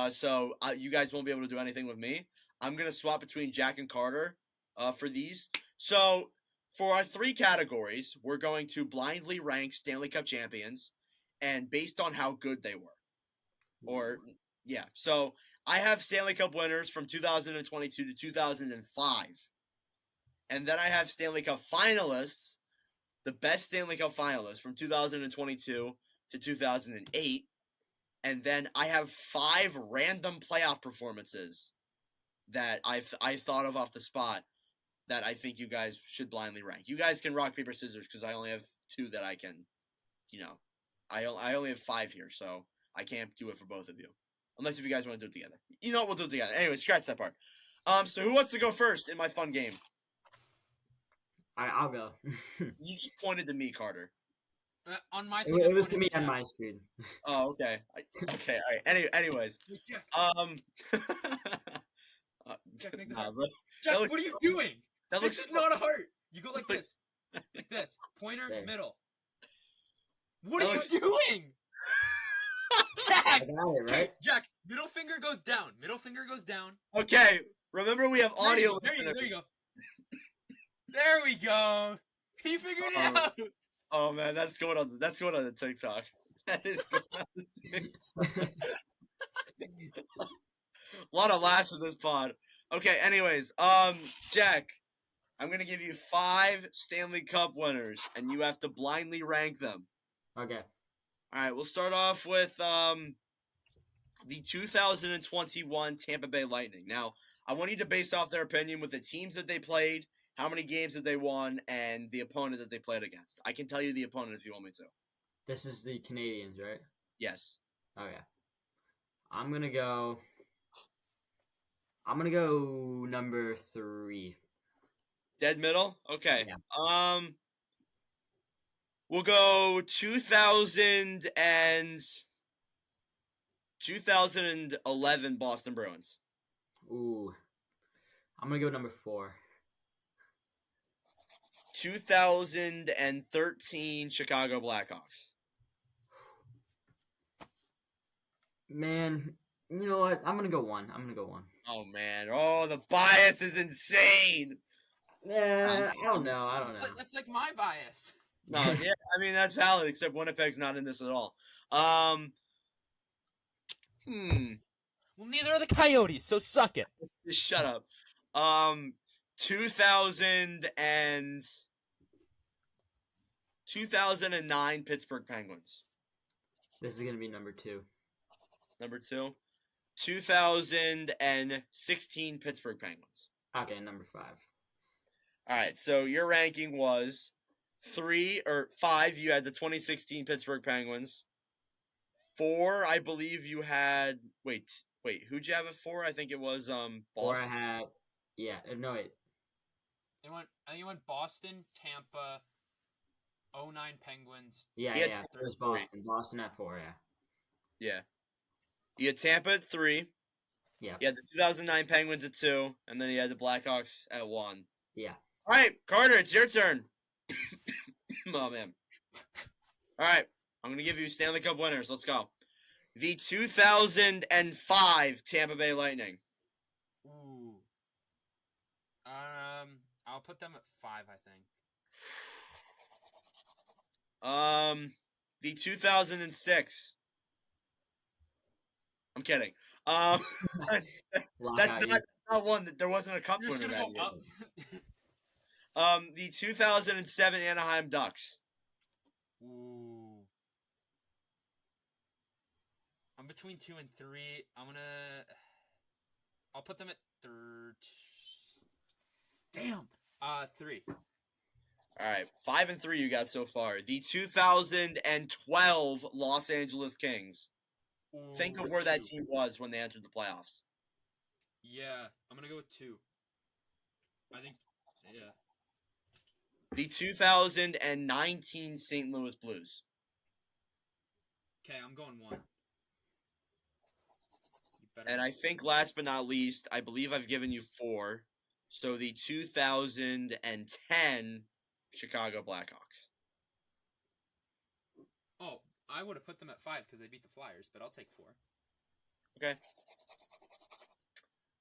So you guys won't be able to do anything with me. I'm gonna swap between Jack and Carter, for these. So for our 3 categories, we're going to blindly rank Stanley Cup champions, and based on how good they were. Or yeah, so I have Stanley Cup winners from 2022 to 2005. And then I have Stanley Cup finalists, the best Stanley Cup finalists from 2022 to 2008. And then I have 5 random playoff performances that I thought of off the spot that I think you guys should blindly rank. You guys can rock, paper, scissors because I only have 2 that I can, I only have 5 here, so I can't do it for both of you. Unless if you guys want to do it together. You know what, we'll do it together. Anyway, scratch that part. So who wants to go first in my fun game? I'll go. You just pointed to me, Carter. On my It, thing, it I was to pointed me on Jack. my screen. Oh, okay. Okay, all right. Anyways, Hey, Jack, Jack, make the nah, heart. but Jack, that looks what are you so- doing? that This looks is not a heart. You go like that this. Like this. Pointer, There. middle. What That are looks- you doing? I Jack! got it right. Jack, middle finger goes down. Middle finger goes down. Okay, remember we have audio. There you go. There you listeners. go. There we go. He figured it Oh. out. Oh man, that's going on the TikTok. That is going on the TikTok. A lot of laughs in this pod. Okay, anyways, Jack, I'm gonna give you 5 Stanley Cup winners, and you have to blindly rank them. Okay. All right, we'll start off with the 2021 Tampa Bay Lightning. Now, I want you to base off their opinion with the teams that they played, how many games that they won, and the opponent that they played against. I can tell you the opponent if you want me to. This is the Canadians, right? Yes. Okay. I'm gonna go number 3. Dead middle? Okay. Yeah. We'll go 2011 Boston Bruins. Ooh. I'm gonna go number 4. 2013 Chicago Blackhawks. Man, you know what? I'm gonna go 1. Oh man. Oh, the bias is insane. Yeah, I don't know. That's like my bias. No, yeah, I mean that's valid, except Winnipeg's not in this at all. Well, neither are the Coyotes, so suck it. Just shut up. 2009 Pittsburgh Penguins. This is gonna be number 2. Number 2. 2016 Pittsburgh Penguins. Okay, number 5. All right, so your ranking was 3 or 5. You had the 2016 Pittsburgh Penguins. 4, I believe you had. Wait. Who'd you have at 4? I think it was 4 Boston. I had. Yeah, no wait. I think it went Boston, Tampa, 09 Penguins. Yeah, He had yeah. Tampa It was at 3. Boston. Boston at 4. Yeah. Yeah. You had Tampa at 3. Yeah. You had the 2009 Penguins at 2, and then you had the Blackhawks at 1. Yeah. All right, Carter, it's your turn. Oh man. All right, I'm gonna give you Stanley Cup winners. Let's go. The 2005 Tampa Bay Lightning. Ooh. I'll put them at 5, I think. The 2006. I'm kidding. That's not one that there wasn't a cup You're just winner gonna that go year. up. The 2007 Anaheim Ducks. Ooh. I'm between 2 and 3. I'll put them at 3. Damn. 3. All right, 5 and 3 you got so far. The 2012 Los Angeles Kings. Ooh, Think of where that 2. team was when they entered the playoffs. Yeah, I'm gonna go with 2. I think. Yeah. The 2019 St. Louis Blues. Okay, I'm going 1. You better. And I think last but not least, I believe I've given you 4. So the 2010 Chicago Blackhawks. Oh, I would have put them at 5 because they beat the Flyers, but I'll take 4. Okay.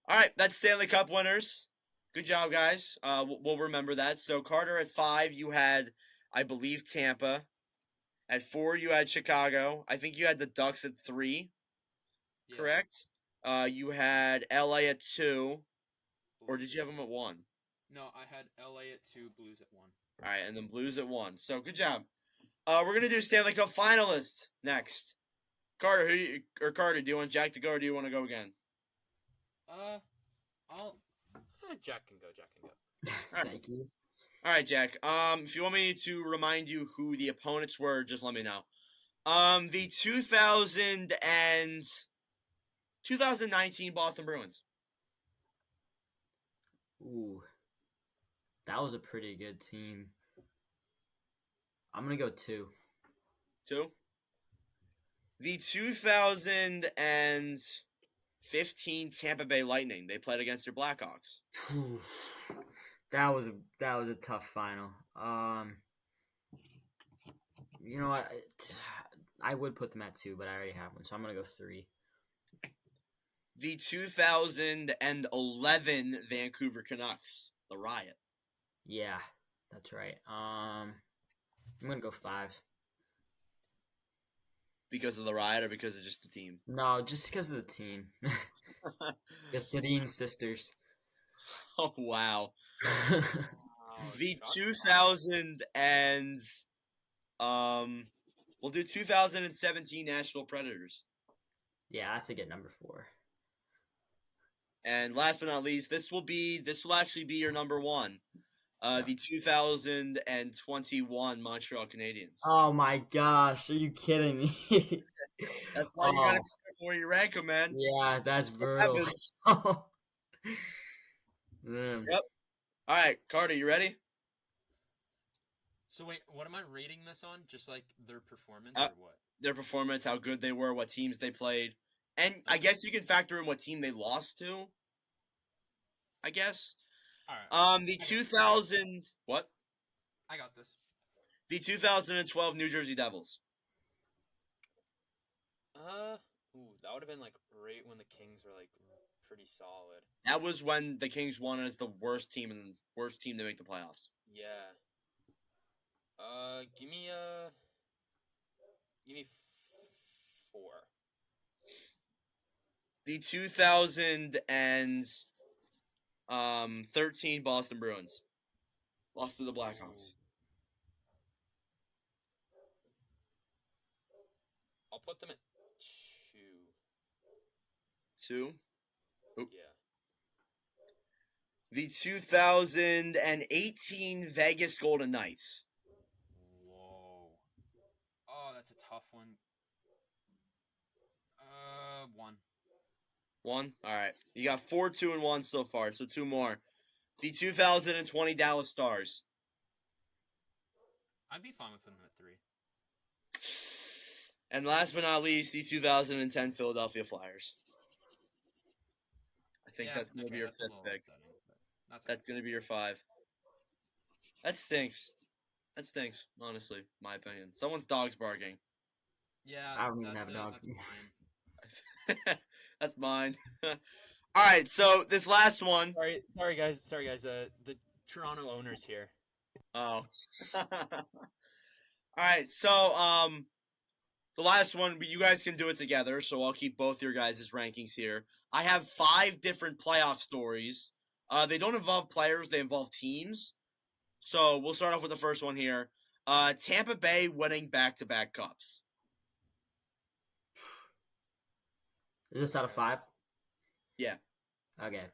All right, that's Stanley Cup winners. Good job, guys. We'll remember that. So Carter at 5, you had, I believe, Tampa. At 4, you had Chicago. I think you had the Ducks at 3. Yeah. Correct. You had LA at 2, or did you have them at 1? No, I had LA at 2, Blues at 1. All right, and then Blues at 1. So good job. We're gonna do Stanley Cup finalists next. Carter, Carter, do you want Jack to go, or do you want to go again? Jack can go. Thank you. All right, Jack. If you want me to remind you who the opponents were, just let me know. The 2019 Boston Bruins. Ooh, that was a pretty good team. I'm gonna go 2. 2. The 2015 Tampa Bay Lightning. They played against their Blackhawks. Ooh, that was a tough final. You know what? I would put them at 2, but I already have one, so I'm gonna go 3. The 2011 Vancouver Canucks. The Riot. Yeah, that's right. I'm gonna go 5. Because of the Riot or because of just the team? No, just because of the team. The Sedin sisters. Oh, wow. Oh, The shots 2000 and we'll do 2017 Nashville Predators. Yeah, that's a good number 4. And last but not least, this will actually be your number 1. The 2021 Montreal Canadiens. Oh my gosh, are you kidding me? That's why you gotta be careful where you rank them, man. Yeah, that's brutal. Man. Yep. All right, Carter, you ready? So wait, what am I rating this on? Just like their performance Uh, or what? Their performance, how good they were, what teams they played, and I guess you can factor in what team they lost to. I guess. All right. The 2000 what? I got this. The 2012 New Jersey Devils. That would have been like right when the Kings were like pretty solid. That was when the Kings won as the worst team to make the playoffs. Yeah. Give me 4. The 2013 Boston Bruins lost to the Blackhawks. I'll put them at 2. 2. Oop. Yeah. The 2018 Vegas Golden Knights. Whoa. Oh, that's a tough one. 1. 1. All right. You got 4, 2, and 1 so far, so 2 more. The 2020 Dallas Stars. I'd be fine with putting them at 3. And last but not least, the 2010 Philadelphia Flyers. I think that's going to be your 5th pick. That's going to be your 5. That stinks. That stinks, honestly, my opinion. Someone's dog's barking. Yeah, I don't even have a dog. That's mine. That's mine. All right, so this last one. Sorry, guys. The Toronto owners here. Oh. All right, so the last one, you guys can do it together, so I'll keep both your guys' rankings here. I have 5 different playoff stories. They don't involve players, they involve teams. So we'll start off with the first one here. Tampa Bay winning back-to-back cups. Is this out of 5? Yeah. Okay.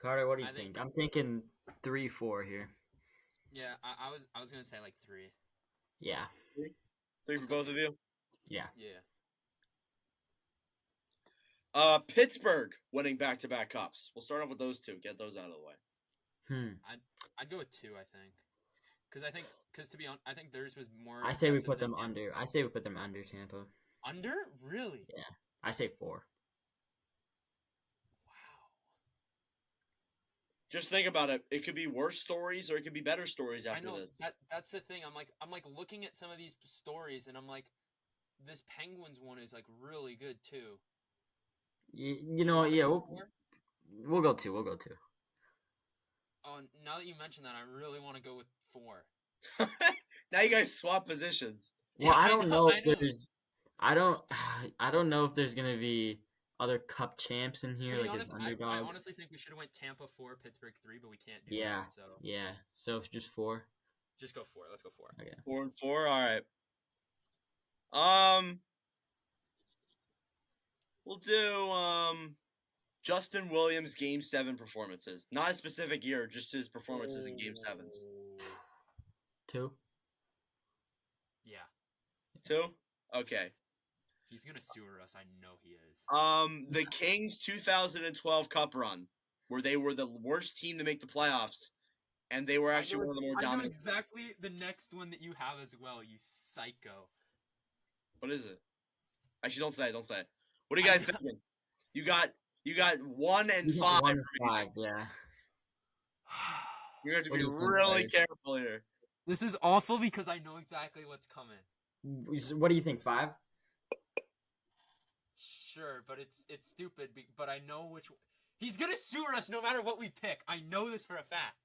Carter, what do you I think? think- I'm thinking 3-4 here. Yeah, I was gonna say like 3. Yeah. 3 Let's for go both of you? Yeah. Yeah. Pittsburgh winning back-to-back cups. We'll start off with those 2. Get those out of the way. I'd go with 2. I think. Because to be honest, I think theirs was more. I say we impressive put than them yours. under. I say we put them under Tampa. Under? Really? Yeah. I say 4. Wow. Just think about it. It could be worse stories or it could be better stories I after know this. that's the thing. I'm like looking at some of these stories, and I'm like, this Penguins one is like really good too. You know, yeah, we'll go 2. We'll go 2. Oh, now that you mention that, I really want to go with 4. Now you guys swap positions. Well, Yeah, I don't know if I know. there's. I don't know if there's gonna be other Cup champs in To here, be like honest, as I underdogs. honestly think we should have went Tampa 4, Pittsburgh 3, but we can't do Yeah. that. So Yeah. So just 4. just go 4. Let's go 4. Okay. 4 and 4. All right. We'll do Justin Williams Game 7 performances. Not a specific year, just his performances in Game 7s. 2. Yeah, 2? Okay. he's gonna sewer us. I know he is. The Kings 2012 Cup run, where they were the worst team to make the playoffs, and they were actually one of the more I know dominant. exactly the next one that you have as well. You psycho. What is it? Actually, don't say. What are you guys thinking? You got 1 and 5. 1 and 5. Yeah. You have to What be do you think, really guys? careful here. This is awful because I know exactly what's coming. What do you think? 5? Sure, but it's stupid. But I know which. He's gonna sewer us no matter what we pick. I know this for a fact.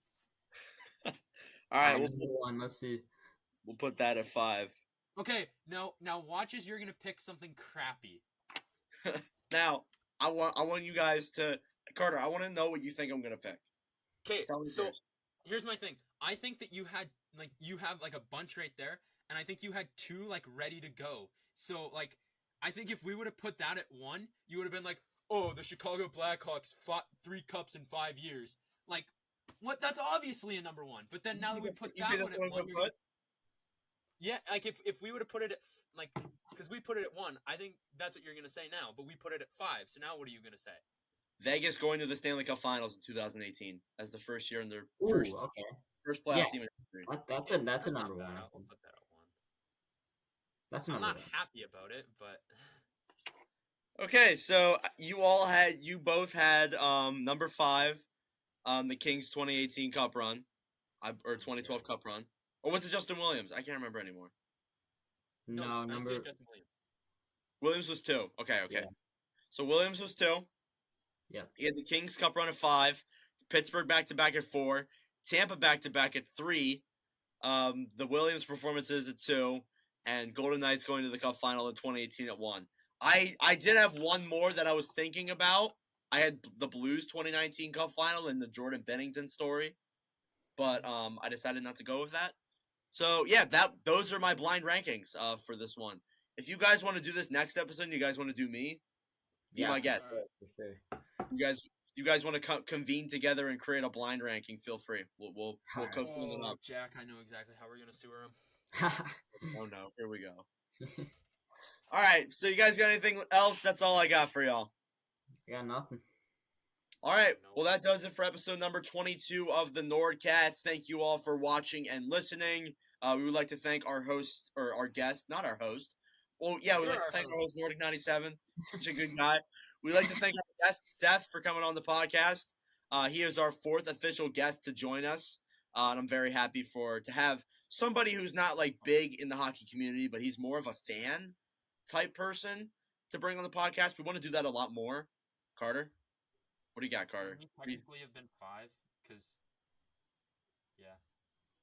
All right, Number 1. Let's see. we'll put that at 5. Okay, now watch as you're gonna pick something crappy. Now, I want you guys to Carter. I want to know what you think I'm gonna pick. Okay, Tell me so first. here's my thing. I think that you have like a bunch right there, and I think you had 2 like ready to go. So like, I think if we would have put that at 1, you would have been like, oh, the Chicago Blackhawks fought 3 cups in 5 years. Like, what? That's obviously a number 1. But then now that we put that one at 1, yeah, like if we would have put it at like, because we put it at 1, I think that's what you're gonna say now. But we put it at 5, so now what are you gonna say? Vegas going to the Stanley Cup Finals in 2018 as the first year in their Ooh, first okay. playoff Yeah. team in history. That's a That's number not 1. bad. I I'll think. put that at 1. That's a I'm number not 1. happy about it, but Okay, so you both had number 5, the Kings 2018 Cup run, or 2012 Cup run, or was it Justin Williams? I can't remember anymore. No, I think we number. had Justin Williams. Williams was 2. Okay. Yeah. So Williams was 2. Yeah. He had the Kings Cup run at 5, Pittsburgh back-to-back at 4, Tampa back-to-back at 3, the Williams performances at 2, and Golden Knights going to the Cup final in 2018 at 1. I did have one more that I was thinking about. I had the Blues 2019 Cup final and the Jordan Bennington story, but I decided not to go with that. So yeah, those are my blind rankings for this one. If you guys want to do this next episode, and you guys want to do me, be my guest. For sure. You guys want to convene together and create a blind ranking? Feel free. We'll Alright. cook something up. Jack, I know exactly how we're gonna sewer him. Oh no, here we go. All right, so you guys got anything else? That's all I got for y'all. Got nothing. All right, well that does it for episode number 22 of the NordCast. Thank you all for watching and listening. We would like to thank our host, or our guest, not our host. Well, yeah, we'd You're like to our thank our host. host, Nordic 97. Such a good guy. We'd like to thank our guest, Seth, for coming on the podcast. He is our 4th official guest to join us. And I'm very happy to have somebody who's not like big in the hockey community, but he's more of a fan type person to bring on the podcast. We want to do that a lot more. Carter, what do you got, Carter? We technically have been 5 because, yeah.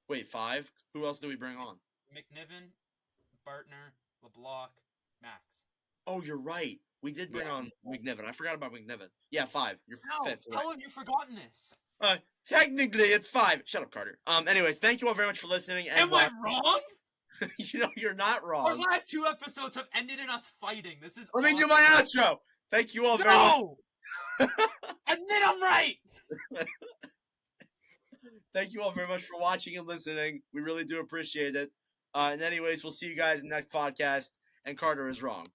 Wait, 5? Who else do we bring on? McNiven, Bartner, LeBlanc, Max. Oh, you're right. We did bring on McNiven. I forgot about McNiven. Yeah, 5. You're How? 5th. Right. How have you forgotten this? Technically, it's 5. Shut up, Carter. Anyways, thank you all very much for listening. And Am I wrong? You're not wrong. Our last 2 episodes have ended in us fighting. This is Let me do awesome. my outro. Thank you all very much. No! Admit I'm right! Thank you all very much for watching and listening. We really do appreciate it. And anyways, we'll see you guys in the next podcast. And Carter is wrong.